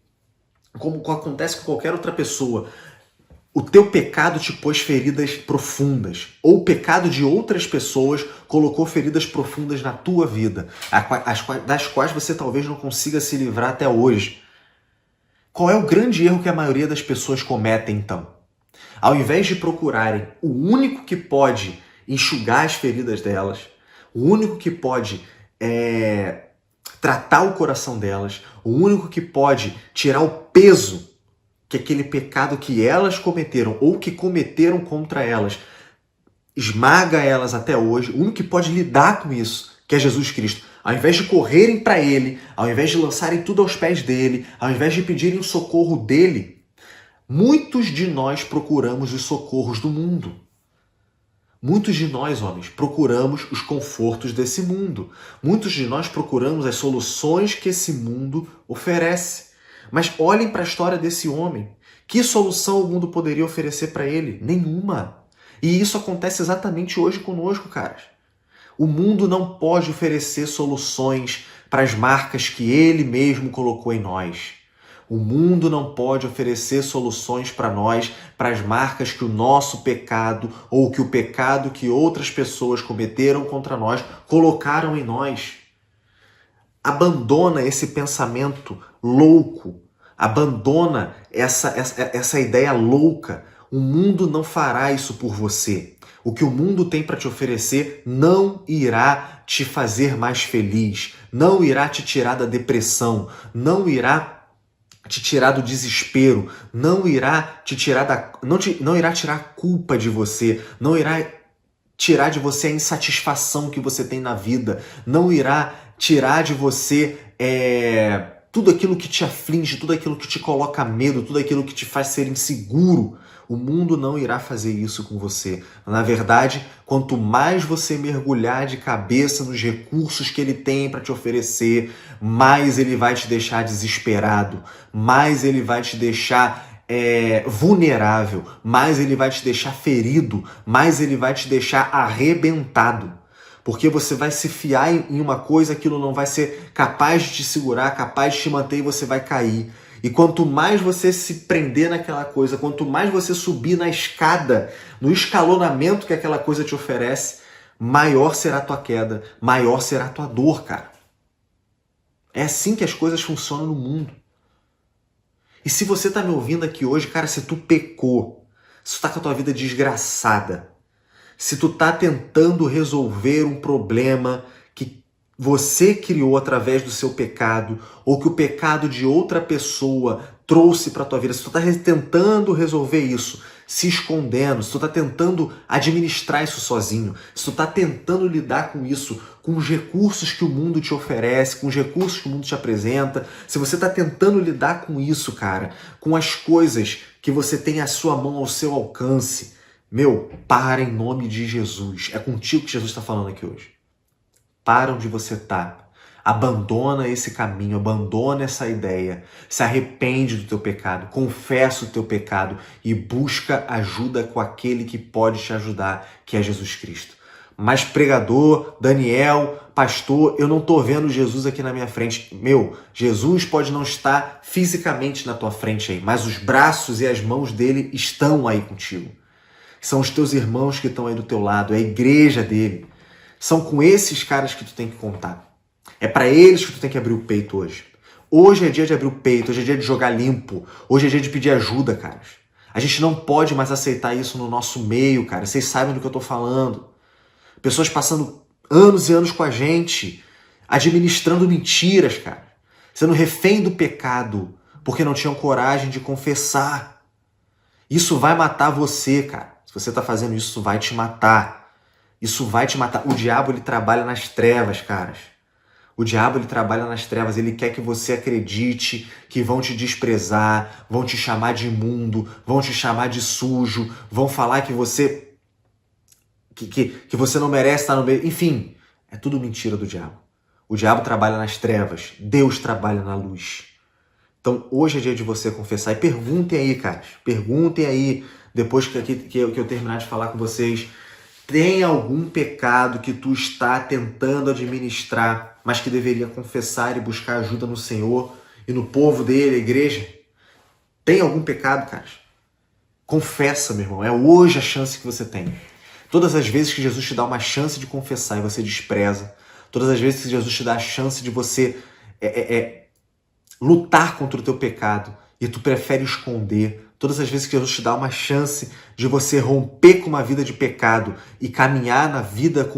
como acontece com qualquer outra pessoa, o teu pecado te pôs feridas profundas, ou o pecado de outras pessoas colocou feridas profundas na tua vida, das quais você talvez não consiga se livrar até hoje. Qual é o grande erro que a maioria das pessoas cometem, então? Ao invés de procurarem o único que pode enxugar as feridas delas, o único que pode tratar o coração delas, o único que pode tirar o peso que aquele pecado que elas cometeram ou que cometeram contra elas esmaga elas até hoje, o único que pode lidar com isso, que é Jesus Cristo. Ao invés de correrem para Ele, ao invés de lançarem tudo aos pés dele, ao invés de pedirem o socorro dele, muitos de nós procuramos os socorros do mundo. Muitos de nós, homens, procuramos os confortos desse mundo. Muitos de nós procuramos as soluções que esse mundo oferece. Mas olhem para a história desse homem. Que solução o mundo poderia oferecer para ele? Nenhuma. E isso acontece exatamente hoje conosco, caras. O mundo não pode oferecer soluções para as marcas que ele mesmo colocou em nós. O mundo não pode oferecer soluções para nós, para as marcas que o nosso pecado ou que o pecado que outras pessoas cometeram contra nós colocaram em nós. Abandona esse pensamento louco, abandona essa ideia louca. O mundo não fará isso por você. O que o mundo tem para te oferecer não irá te fazer mais feliz, não irá te tirar da depressão, não irá te tirar do desespero, não irá te tirar não irá tirar a culpa de você, não irá tirar de você a insatisfação que você tem na vida, não irá tirar de você tudo aquilo que te aflige, tudo aquilo que te coloca medo, tudo aquilo que te faz ser inseguro. O mundo não irá fazer isso com você. Na verdade, quanto mais você mergulhar de cabeça nos recursos que ele tem para te oferecer, mais ele vai te deixar desesperado, mais ele vai te deixar vulnerável, mais ele vai te deixar ferido, mais ele vai te deixar arrebentado. Porque você vai se fiar em uma coisa, aquilo não vai ser capaz de te segurar, capaz de te manter e você vai cair. E quanto mais você se prender naquela coisa, quanto mais você subir na escada, no escalonamento que aquela coisa te oferece, maior será a tua queda, maior será a tua dor, cara. É assim que as coisas funcionam no mundo. E se você tá me ouvindo aqui hoje, cara, se tu pecou, se tu tá com a tua vida desgraçada, se tu tá tentando resolver um problema que você criou através do seu pecado, ou que o pecado de outra pessoa trouxe para tua vida, se tu tá tentando resolver isso, se escondendo, se tu tá tentando administrar isso sozinho, se tu tá tentando lidar com isso, com os recursos que o mundo te oferece, com os recursos que o mundo te apresenta, se você tá tentando lidar com isso, cara, com as coisas que você tem à sua mão, ao seu alcance, meu, para em nome de Jesus. É contigo que Jesus está falando aqui hoje. Para onde você está. Abandona esse caminho, abandona essa ideia. Se arrepende do teu pecado, confessa o teu pecado e busca ajuda com aquele que pode te ajudar, que é Jesus Cristo. Mas pregador, Daniel, pastor, eu não estou vendo Jesus aqui na minha frente. Meu, Jesus pode não estar fisicamente na tua frente aí, mas os braços e as mãos dele estão aí contigo. São os teus irmãos que estão aí do teu lado, é a igreja dele. São com esses caras que tu tem que contar. É para eles que tu tem que abrir o peito hoje. Hoje é dia de abrir o peito, hoje é dia de jogar limpo, hoje é dia de pedir ajuda, caras. A gente não pode mais aceitar isso no nosso meio, cara. Vocês sabem do que eu tô falando. Pessoas passando anos e anos com a gente, administrando mentiras, cara. Sendo refém do pecado, porque não tinham coragem de confessar. Isso vai matar você, cara. Se você está fazendo isso, isso vai te matar. Isso vai te matar. O diabo, ele trabalha nas trevas, caras. O diabo, ele trabalha nas trevas. Ele quer que você acredite que vão te desprezar, vão te chamar de imundo, vão te chamar de sujo, vão falar que você que você não merece estar no meio. Enfim, é tudo mentira do diabo. O diabo trabalha nas trevas. Deus trabalha na luz. Então, hoje é dia de você confessar. E perguntem aí, caras. Perguntem aí, depois que eu terminar de falar com vocês, tem algum pecado que tu está tentando administrar, mas que deveria confessar e buscar ajuda no Senhor e no povo dele, a igreja? Tem algum pecado, caras? Confessa, meu irmão. É hoje a chance que você tem. Todas as vezes que Jesus te dá uma chance de confessar e você despreza, todas as vezes que Jesus te dá a chance de você lutar contra o teu pecado e tu prefere esconder, todas as vezes que Jesus te dá uma chance de você romper com uma vida de pecado e caminhar na vida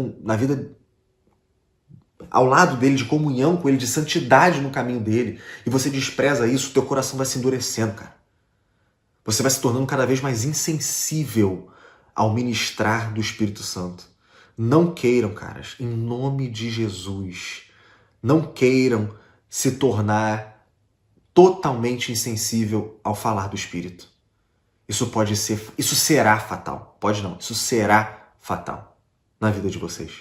ao lado dele, de comunhão com ele, de santidade no caminho dele, e você despreza isso, teu coração vai se endurecendo, cara. Você vai se tornando cada vez mais insensível ao ministrar do Espírito Santo. Não queiram, caras, em nome de Jesus, não queiram se tornar totalmente insensível ao falar do Espírito. Isso será fatal. Pode não, isso será fatal na vida de vocês,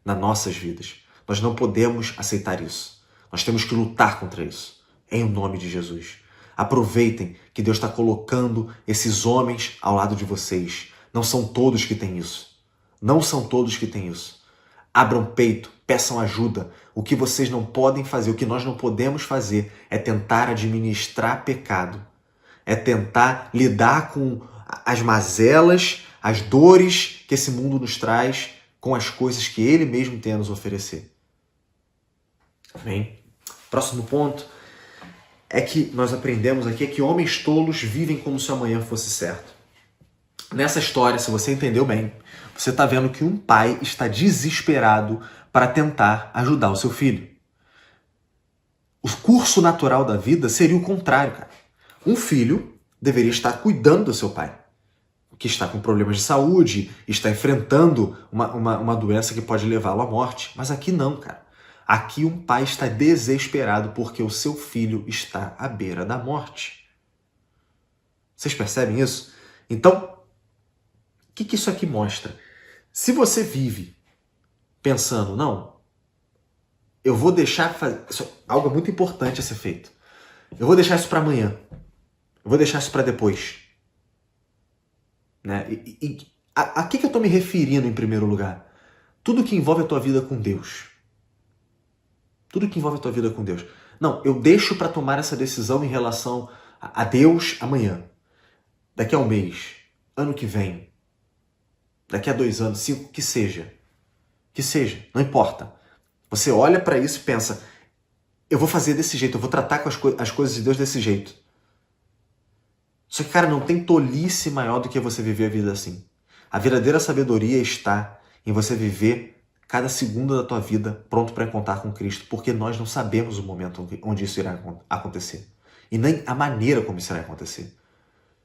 nas nossas vidas. Nós não podemos aceitar isso. Nós temos que lutar contra isso, em nome de Jesus. Aproveitem que Deus está colocando esses homens ao lado de vocês. Não são todos que têm isso. Não são todos que têm isso. Abram peito, peçam ajuda. O que vocês não podem fazer, o que nós não podemos fazer é tentar administrar pecado. É tentar lidar com as mazelas, as dores que esse mundo nos traz com as coisas que ele mesmo tem a nos oferecer. Amém? Próximo ponto é que nós aprendemos aqui é que homens tolos vivem como se o amanhã fosse certo. Nessa história, se você entendeu bem, você está vendo que um pai está desesperado para tentar ajudar o seu filho. O curso natural da vida seria o contrário, cara. Um filho deveria estar cuidando do seu pai, que está com problemas de saúde, está enfrentando uma doença que pode levá-lo à morte. Mas aqui não, cara. Aqui um pai está desesperado porque o seu filho está à beira da morte. Vocês percebem isso? Então, o que isso aqui mostra? Se você vive pensando, não, eu vou deixar fazer... Isso é algo muito importante a ser feito. Eu vou deixar isso para amanhã. Eu vou deixar isso para depois. Né? A que eu estou me referindo em primeiro lugar? Tudo que envolve a tua vida com Deus. Tudo que envolve a tua vida com Deus. Não, eu deixo para tomar essa decisão em relação a Deus amanhã. Daqui a um mês. Ano que vem. Daqui a 2 anos, 5, que seja. Que seja, não importa. Você olha para isso e pensa, eu vou fazer desse jeito, eu vou tratar com as coisas de Deus desse jeito. Só que, cara, não tem tolice maior do que você viver a vida assim. A verdadeira sabedoria está em você viver cada segundo da tua vida pronto para contar com Cristo, porque nós não sabemos o momento onde isso irá acontecer. E nem a maneira como isso irá acontecer.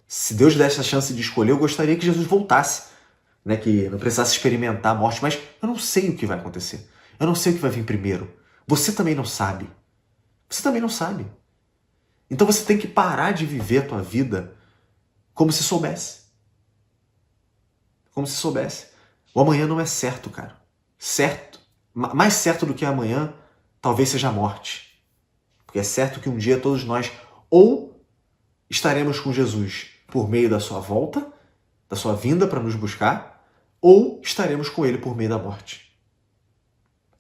Se Deus desse a chance de escolher, eu gostaria que Jesus voltasse, né, que não precisasse experimentar a morte, mas eu não sei o que vai acontecer. Eu não sei o que vai vir primeiro. Você também não sabe. Você também não sabe. Então você tem que parar de viver a tua vida como se soubesse. Como se soubesse. O amanhã não é certo, cara. Certo. Mais certo do que amanhã, talvez seja a morte. Porque é certo que um dia todos nós ou estaremos com Jesus por meio da sua volta, da sua vinda para nos buscar, ou estaremos com ele por meio da morte.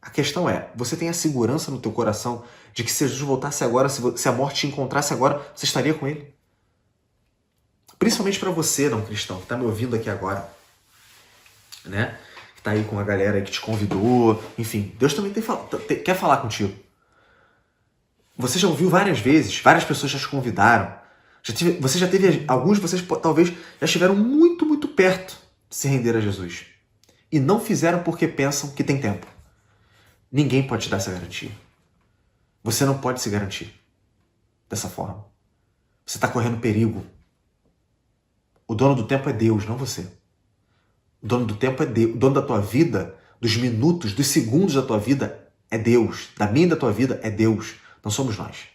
A questão é, você tem a segurança no teu coração de que se Jesus voltasse agora, se a morte te encontrasse agora, você estaria com ele? Principalmente para você, não cristão, que está me ouvindo aqui agora, né? Que está aí com a galera aí que te convidou, enfim, Deus também quer falar contigo. Você já ouviu várias vezes, várias pessoas já te convidaram, você já teve, alguns de vocês talvez já estiveram muito, muito perto de se render a Jesus. E não fizeram porque pensam que tem tempo. Ninguém pode te dar essa garantia. Você não pode se garantir dessa forma. Você está correndo perigo. O dono do tempo é Deus, não você. O dono do tempo é Deus. O dono da tua vida, dos minutos, dos segundos da tua vida é Deus. Da minha e da tua vida é Deus. Não somos nós.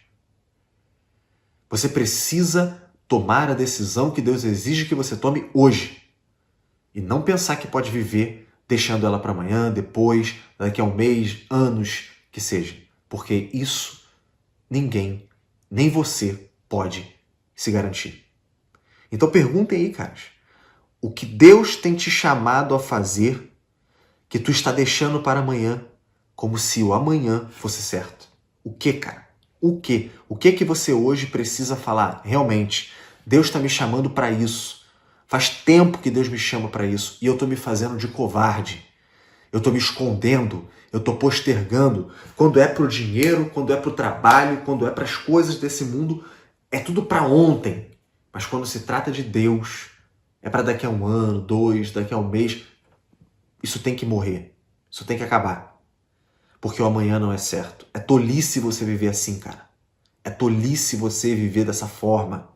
Você precisa tomar a decisão que Deus exige que você tome hoje. E não pensar que pode viver deixando ela para amanhã, depois, daqui a um mês, anos, que seja. Porque isso ninguém, nem você, pode se garantir. Então perguntem aí, caras. O que Deus tem te chamado a fazer que tu está deixando para amanhã, como se o amanhã fosse certo? O que, cara? O que? O que você hoje precisa falar? Realmente, Deus está me chamando para isso. Faz tempo que Deus me chama para isso e eu estou me fazendo de covarde. Eu estou me escondendo, eu estou postergando. Quando é para o dinheiro, quando é para o trabalho, quando é para as coisas desse mundo, é tudo para ontem. Mas quando se trata de Deus, é para daqui a 1 ano, 2, daqui a um mês. Isso tem que morrer. Isso tem que acabar. Porque o amanhã não é certo. É tolice você viver assim, cara. É tolice você viver dessa forma.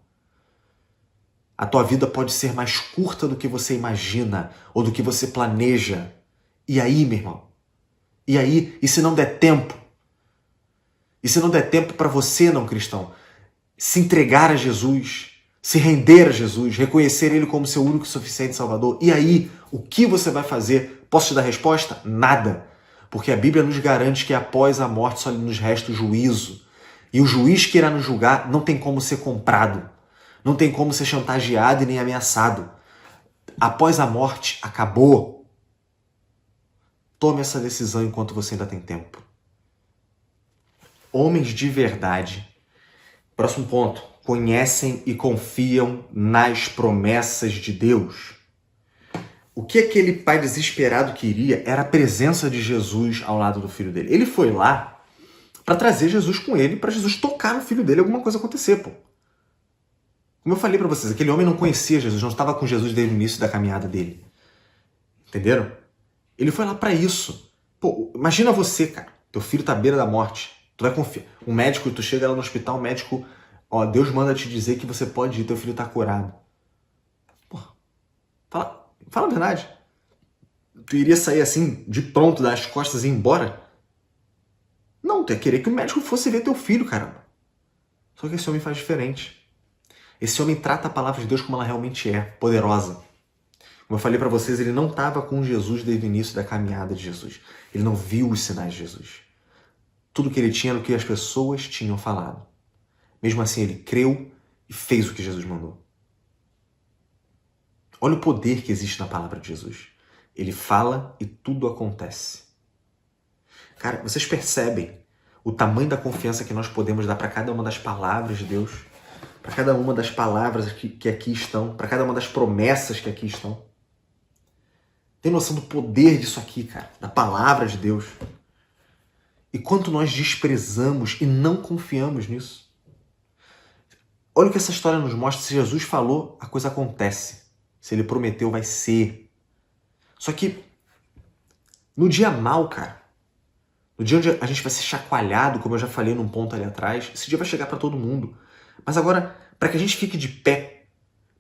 A tua vida pode ser mais curta do que você imagina ou do que você planeja. E aí, meu irmão? E aí? E se não der tempo? E se não der tempo para você, não cristão, se entregar a Jesus, se render a Jesus, reconhecer Ele como seu único e suficiente Salvador? E aí, o que você vai fazer? Posso te dar resposta? Nada. Porque a Bíblia nos garante que após a morte só nos resta o juízo. E o juiz que irá nos julgar não tem como ser comprado. Não tem como ser chantageado e nem ameaçado. Após a morte, acabou. Tome essa decisão enquanto você ainda tem tempo. Homens de verdade. Próximo ponto. Conhecem e confiam nas promessas de Deus. O que aquele pai desesperado queria era a presença de Jesus ao lado do filho dele. Ele foi lá para trazer Jesus com ele, para Jesus tocar no filho dele e alguma coisa acontecer, pô. Como eu falei para vocês, aquele homem não conhecia Jesus, não estava com Jesus desde o início da caminhada dele. Entenderam? Ele foi lá para isso. Pô, imagina você, cara. Teu filho tá à beira da morte. Tu vai confiar. Um médico, tu chega lá no hospital, o médico, ó, Deus manda te dizer que você pode ir, teu filho tá curado. Pô, fala a verdade. Tu iria sair assim, de pronto, das costas e ir embora? Não, tu ia querer que o médico fosse ver teu filho, caramba. Só que esse homem faz diferente. Esse homem trata a palavra de Deus como ela realmente é, poderosa. Como eu falei para vocês, ele não estava com Jesus desde o início da caminhada de Jesus. Ele não viu os sinais de Jesus. Tudo que ele tinha era o que as pessoas tinham falado. Mesmo assim, ele creu e fez o que Jesus mandou. Olha o poder que existe na palavra de Jesus. Ele fala e tudo acontece. Cara, vocês percebem o tamanho da confiança que nós podemos dar para cada uma das palavras de Deus? Para cada uma das palavras que aqui estão, para cada uma das promessas que aqui estão. Tem noção do poder disso aqui, cara? Da palavra de Deus. E quanto nós desprezamos e não confiamos nisso. Olha o que essa história nos mostra. Se Jesus falou, a coisa acontece. Se ele prometeu, vai ser. Só que no dia mal, cara, no dia onde a gente vai ser chacoalhado, como eu já falei num ponto ali atrás, esse dia vai chegar para todo mundo. Mas agora, para que a gente fique de pé,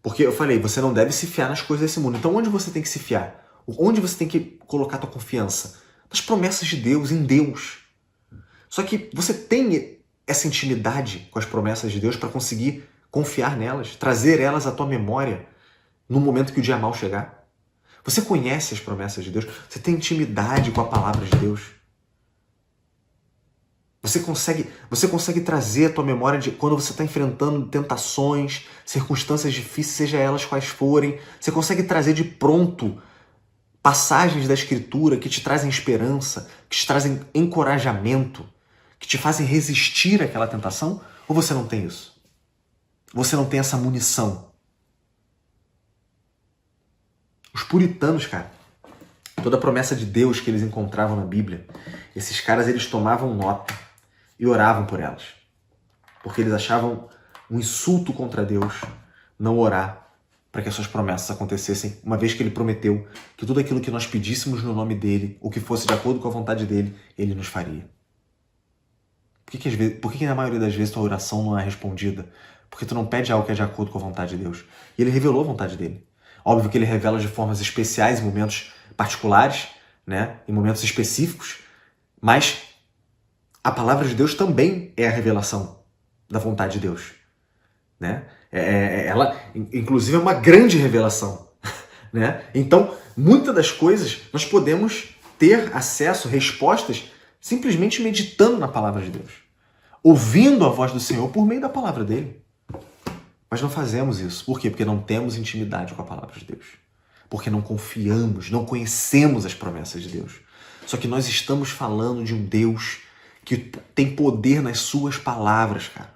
porque eu falei, você não deve se fiar nas coisas desse mundo. Então onde você tem que se fiar? Onde você tem que colocar a tua confiança? Nas promessas de Deus, em Deus. Só que você tem essa intimidade com as promessas de Deus para conseguir confiar nelas, trazer elas à tua memória no momento que o dia mal chegar. Você conhece as promessas de Deus? Você tem intimidade com a palavra de Deus? Você consegue trazer a tua memória de quando você está enfrentando tentações, circunstâncias difíceis, seja elas quais forem. Você consegue trazer de pronto passagens da Escritura que te trazem esperança, que te trazem encorajamento, que te fazem resistir àquela tentação? Ou você não tem isso? Você não tem essa munição? Os puritanos, cara, toda a promessa de Deus que eles encontravam na Bíblia, esses caras eles tomavam nota e oravam por elas. Porque eles achavam um insulto contra Deus não orar para que as suas promessas acontecessem, uma vez que ele prometeu que tudo aquilo que nós pedíssemos no nome dele, ou que fosse de acordo com a vontade dele, ele nos faria. Por que na maioria das vezes tua oração não é respondida? Porque tu não pede algo que é de acordo com a vontade de Deus. E ele revelou a vontade dele. Óbvio que ele revela de formas especiais, em momentos particulares, né? Em momentos específicos, mas a palavra de Deus também é a revelação da vontade de Deus, né? Ela, inclusive, é uma grande revelação, né? Então, muitas das coisas nós podemos ter acesso, respostas, simplesmente meditando na palavra de Deus, ouvindo a voz do Senhor por meio da palavra dele. Mas não fazemos isso. Por quê? Porque não temos intimidade com a palavra de Deus. Porque não confiamos, não conhecemos as promessas de Deus. Só que nós estamos falando de um Deus que tem poder nas suas palavras, cara.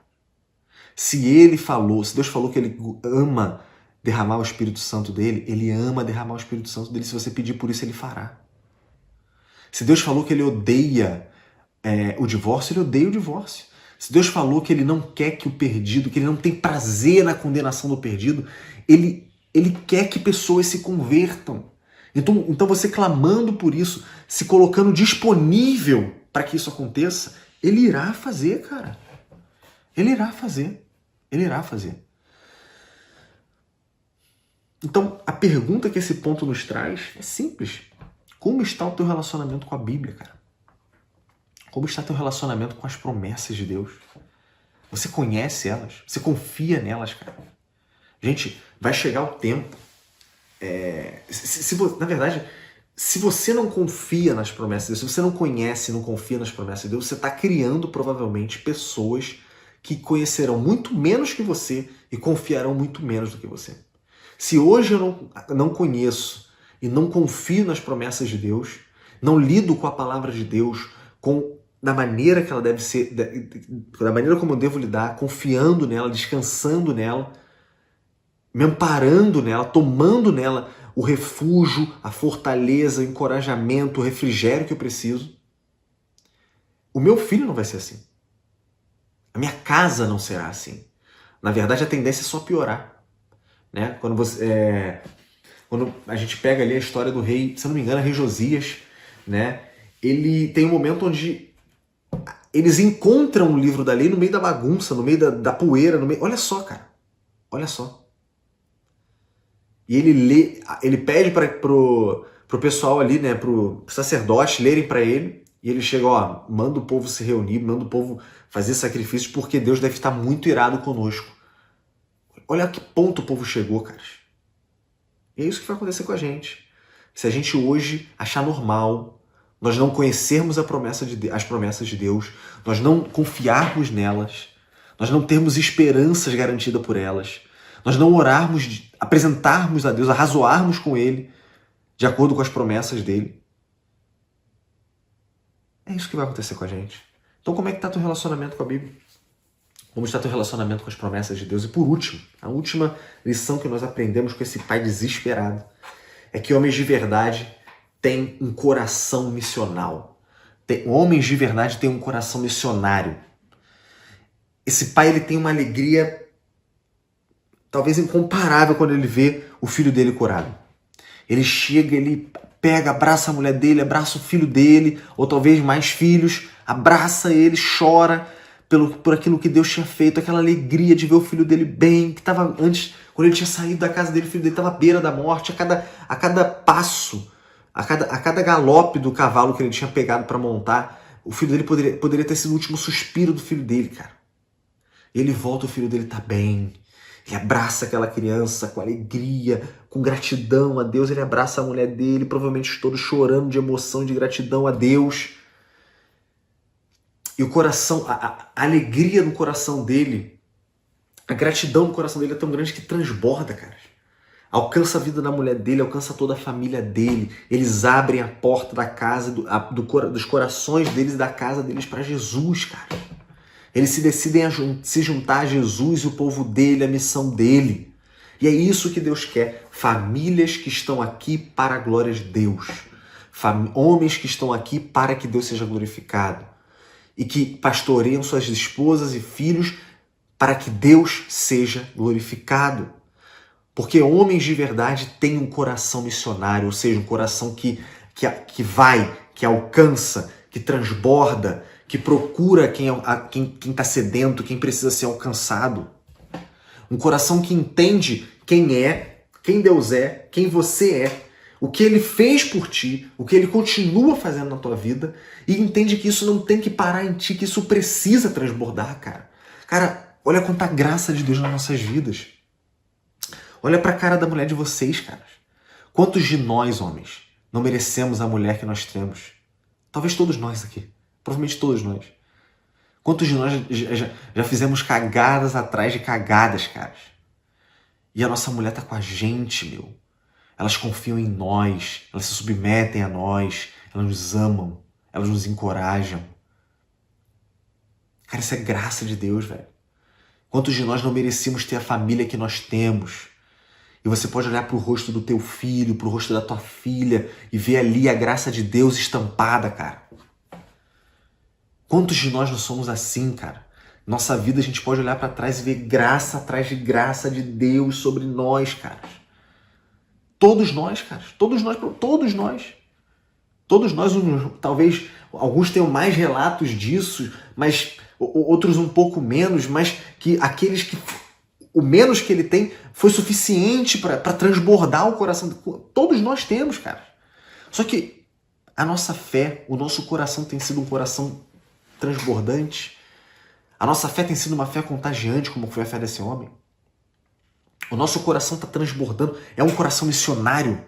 Se Deus falou que ele ama derramar o Espírito Santo dele, ele ama derramar o Espírito Santo dele. Se você pedir por isso, ele fará. Se Deus falou que ele odeia o divórcio, ele odeia o divórcio. Se Deus falou que ele não quer que o perdido, que ele não tem prazer na condenação do perdido, ele quer que pessoas se convertam. Então você clamando por isso, se colocando disponível para que isso aconteça, ele irá fazer, cara. Ele irá fazer. Ele irá fazer. Então, a pergunta que esse ponto nos traz é simples. Como está o teu relacionamento com a Bíblia, cara? Como está o teu relacionamento com as promessas de Deus? Você conhece elas? Você confia nelas, cara? Gente, vai chegar o tempo. Na verdade, se você não confia nas promessas de Deus, se você não conhece, não confia nas promessas de Deus, você está criando provavelmente pessoas que conhecerão muito menos que você e confiarão muito menos do que você. Se hoje eu não conheço e não confio nas promessas de Deus, não lido com a palavra de Deus da maneira que ela deve ser, da maneira como eu devo lidar, confiando nela, descansando nela, me amparando nela, tomando nela o refúgio, a fortaleza, o encorajamento, o refrigério que eu preciso, o meu filho não vai ser assim. A minha casa não será assim. Na verdade, a tendência é só piorar. Né? Quando a gente pega ali a história do rei, se eu não me engano, rei Josias, né? Ele tem um momento onde eles encontram o livro da lei no meio da bagunça, no meio da poeira, no meio... Olha só, cara. Olha só. E ele pede pro pessoal ali, né, pro sacerdote lerem para ele, e ele chega, ó, manda o povo se reunir, manda o povo fazer sacrifícios, porque Deus deve estar muito irado conosco. Olha a que ponto o povo chegou, cara. E é isso que vai acontecer com a gente. Se a gente hoje achar normal, nós não conhecermos as promessas de Deus, nós não confiarmos nelas, nós não termos esperanças garantidas por elas, nós não orarmos, apresentarmos a Deus, arrazoarmos com Ele, de acordo com as promessas dele. É isso que vai acontecer com a gente. Então como é que está teu relacionamento com a Bíblia? Como está teu relacionamento com as promessas de Deus? E por último, a última lição que nós aprendemos com esse pai desesperado é que homens de verdade têm um coração missional. Homens de verdade têm um coração missionário. Esse pai ele tem uma alegria talvez incomparável quando ele vê o filho dele curado. Ele chega, ele pega, abraça a mulher dele, abraça o filho dele, ou talvez mais filhos, abraça ele, chora por aquilo que Deus tinha feito, aquela alegria de ver o filho dele bem, que estava antes, quando ele tinha saído da casa dele, o filho dele estava à beira da morte, a cada passo, a cada galope do cavalo que ele tinha pegado para montar, o filho dele poderia ter sido o último suspiro do filho dele, cara. Ele volta, o filho dele tá bem, ele abraça aquela criança com alegria, com gratidão a Deus, ele abraça a mulher dele, provavelmente todos chorando de emoção e de gratidão a Deus. E o coração, a alegria no coração dele, a gratidão no coração dele é tão grande que transborda, cara. Alcança a vida da mulher dele, alcança toda a família dele. Eles abrem a porta da casa, dos corações deles e da casa deles para Jesus, cara. Eles se decidem a se juntar a Jesus e o povo dele, a missão dele. E é isso que Deus quer. Famílias que estão aqui para a glória de Deus. Homens que estão aqui para que Deus seja glorificado. E que pastoreiam suas esposas e filhos para que Deus seja glorificado. Porque homens de verdade têm um coração missionário, ou seja, um coração que vai, que alcança, que transborda, que procura quem está sedento, quem precisa ser alcançado. Um coração que entende quem é, quem Deus é, quem você é, o que Ele fez por ti, o que Ele continua fazendo na tua vida, e entende que isso não tem que parar em ti, que isso precisa transbordar, cara. Cara, olha quanta graça de Deus nas nossas vidas. Olha pra cara da mulher de vocês, cara. Quantos de nós, homens, não merecemos a mulher que nós temos? Talvez todos nós aqui. Provavelmente todos nós. Quantos de nós já fizemos cagadas atrás de cagadas, caras? E a nossa mulher tá com a gente, meu. Elas confiam em nós, elas se submetem a nós, elas nos amam, elas nos encorajam. Cara, isso é graça de Deus, velho. Quantos de nós não merecíamos ter a família que nós temos? E você pode olhar pro rosto do teu filho, pro rosto da tua filha e ver ali a graça de Deus estampada, cara. Quantos de nós não somos assim, cara? Nossa vida a gente pode olhar para trás e ver graça atrás de graça de Deus sobre nós, cara. Todos nós, cara. Todos nós. Todos nós, talvez alguns tenham mais relatos disso, mas outros um pouco menos, mas que aqueles que o menos que ele tem foi suficiente para transbordar o coração. Todos nós temos, cara. Só que a nossa fé, o nosso coração tem sido um coração transbordante. A nossa fé tem sido uma fé contagiante, como foi a fé desse homem. O nosso coração está transbordando. É um coração missionário.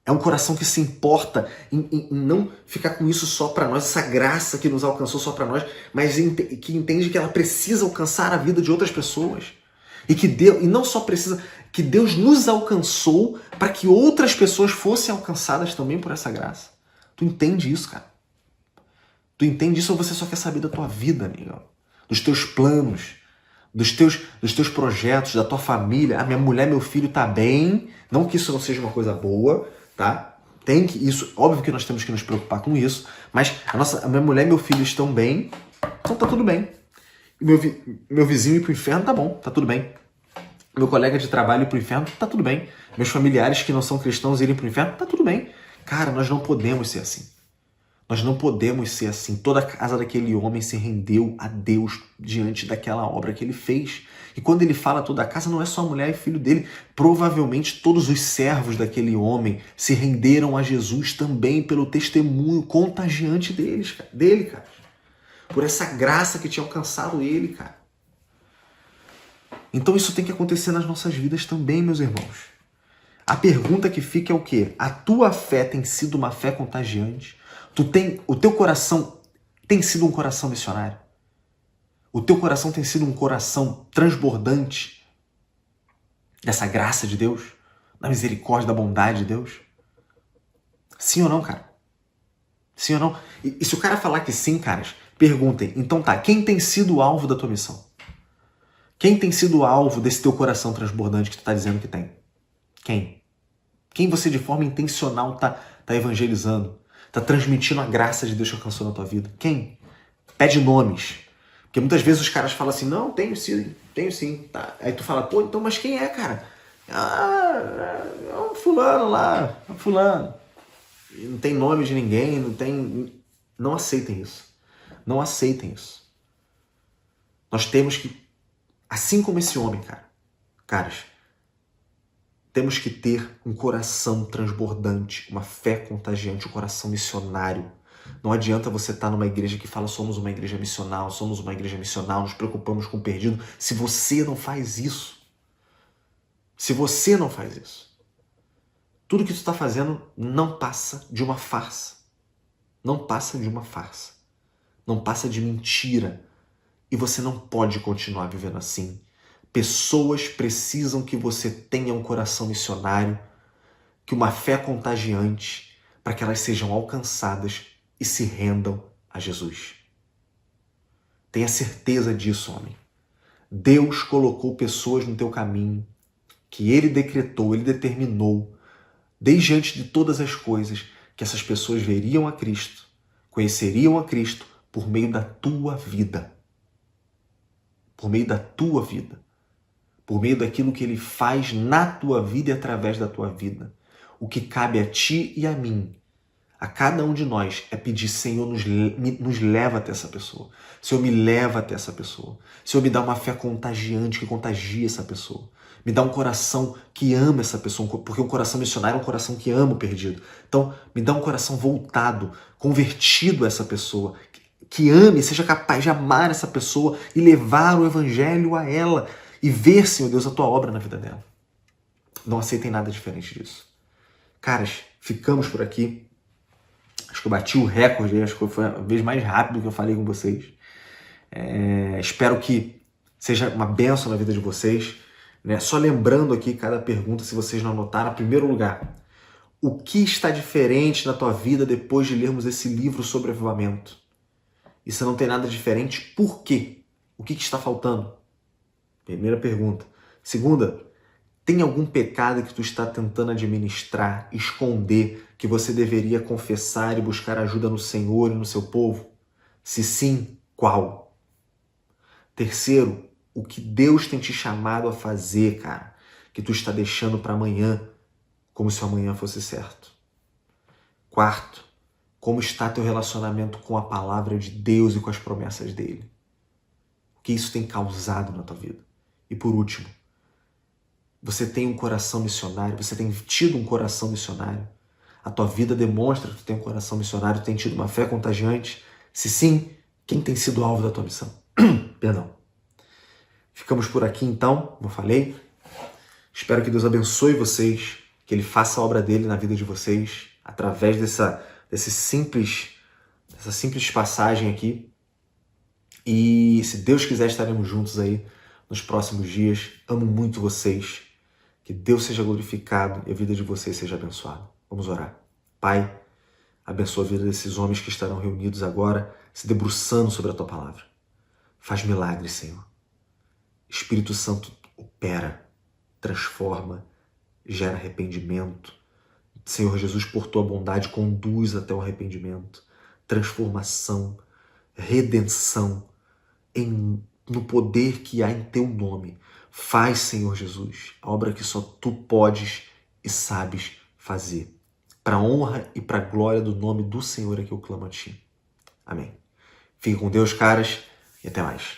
É um coração que se importa em não ficar com isso só para nós, essa graça que nos alcançou só para nós, mas que entende que ela precisa alcançar a vida de outras pessoas. E não só precisa, que Deus nos alcançou para que outras pessoas fossem alcançadas também por essa graça. Tu entende isso, cara? Tu entende isso ou você só quer saber da tua vida, amigão? Dos teus planos, dos teus projetos, da tua família. A minha mulher, meu filho tá bem. Não que isso não seja uma coisa boa, tá? Isso, óbvio que nós temos que nos preocupar com isso, mas a minha mulher e meu filho estão bem, então tá tudo bem. Meu vizinho ir pro inferno, tá bom, tá tudo bem. Meu colega de trabalho ir pro inferno, tá tudo bem. Meus familiares que não são cristãos irem pro inferno, tá tudo bem. Cara, nós não podemos ser assim. Nós não podemos ser assim. Toda a casa daquele homem se rendeu a Deus diante daquela obra que ele fez. E quando ele fala toda a casa, não é só a mulher e filho dele. Provavelmente todos os servos daquele homem se renderam a Jesus também pelo testemunho contagiante dele, cara. Por essa graça que tinha alcançado ele, cara. Então isso tem que acontecer nas nossas vidas também, meus irmãos. A pergunta que fica é o quê? A tua fé tem sido uma fé contagiante? O teu coração tem sido um coração missionário? O teu coração tem sido um coração transbordante dessa graça de Deus? Da misericórdia, da bondade de Deus? Sim ou não, cara? Sim ou não? E se o cara falar que sim, caras, perguntem. Então tá, quem tem sido o alvo da tua missão? Quem tem sido o alvo desse teu coração transbordante que tu tá dizendo que tem? Quem? Quem você de forma intencional tá evangelizando? Tá transmitindo a graça de Deus que alcançou na tua vida? Quem? Pede nomes. Porque muitas vezes os caras falam assim, não, tenho sim. Tá. Aí tu fala, pô, então, mas quem é, cara? É um fulano lá, um fulano. E não tem nome de ninguém, não tem... Não aceitem isso. Não aceitem isso. Nós temos que, assim como esse homem, caras, temos que ter um coração transbordante, uma fé contagiante, um coração missionário. Não adianta você estar numa igreja que fala somos uma igreja missional, nos preocupamos com o perdido. Se você não faz isso, tudo que tu está fazendo não passa de uma farsa. Não passa de uma farsa. Não passa de mentira. E você não pode continuar vivendo assim. Pessoas precisam que você tenha um coração missionário, que uma fé contagiante, para que elas sejam alcançadas e se rendam a Jesus. Tenha certeza disso, homem. Deus colocou pessoas no teu caminho, que Ele decretou, Ele determinou, desde antes de todas as coisas, que essas pessoas veriam a Cristo, conheceriam a Cristo por meio da tua vida. Por meio da tua vida. Por meio daquilo que Ele faz na tua vida e através da tua vida. O que cabe a ti e a mim, a cada um de nós, é pedir, Senhor, nos leva até essa pessoa. Senhor, me leva até essa pessoa. Senhor, me dá uma fé contagiante, que contagie essa pessoa. Me dá um coração que ama essa pessoa, porque um coração missionário é um coração que ama o perdido. Então, me dá um coração voltado, convertido a essa pessoa, que ame, seja capaz de amar essa pessoa e levar o evangelho a ela e ver, Senhor Deus, a tua obra na vida dela. Não aceitem nada diferente disso. Caras, ficamos por aqui. Acho que eu bati o recorde, acho que foi a vez mais rápido que eu falei com vocês. Espero que seja uma bênção na vida de vocês. Né? Só lembrando aqui cada pergunta, se vocês não anotaram, em primeiro lugar, o que está diferente na tua vida depois de lermos esse livro sobre avivamento? E se não tem nada diferente, por quê? O que está faltando? Primeira pergunta. Segunda, tem algum pecado que tu está tentando administrar, esconder, que você deveria confessar e buscar ajuda no Senhor e no seu povo? Se sim, qual? Terceiro, o que Deus tem te chamado a fazer, cara, que tu está deixando para amanhã, como se o amanhã fosse certo? Quarto, como está teu relacionamento com a palavra de Deus e com as promessas dele? O que isso tem causado na tua vida? E por último, você tem um coração missionário? Você tem tido um coração missionário? A tua vida demonstra que tu tem um coração missionário, tem tido uma fé contagiante? Se sim, quem tem sido o alvo da tua missão? Perdão. Ficamos por aqui então, como eu falei. Espero que Deus abençoe vocês, que Ele faça a obra dele na vida de vocês, através dessa simples passagem aqui. E se Deus quiser, estaremos juntos aí nos próximos dias. Amo muito vocês. Que Deus seja glorificado e a vida de vocês seja abençoada. Vamos orar. Pai, Abençoa a vida desses homens que estarão reunidos agora, se debruçando sobre a Tua palavra. Faz milagres, Senhor. Espírito Santo opera, transforma, gera arrependimento. Senhor Jesus, por Tua bondade, conduz até o arrependimento, transformação, redenção, no poder que há em Teu nome. Faz, Senhor Jesus, a obra que só Tu podes e sabes fazer. Para a honra e para a glória do nome do Senhor é que eu clamo a Ti. Amém. Fique com Deus, caras, e até mais.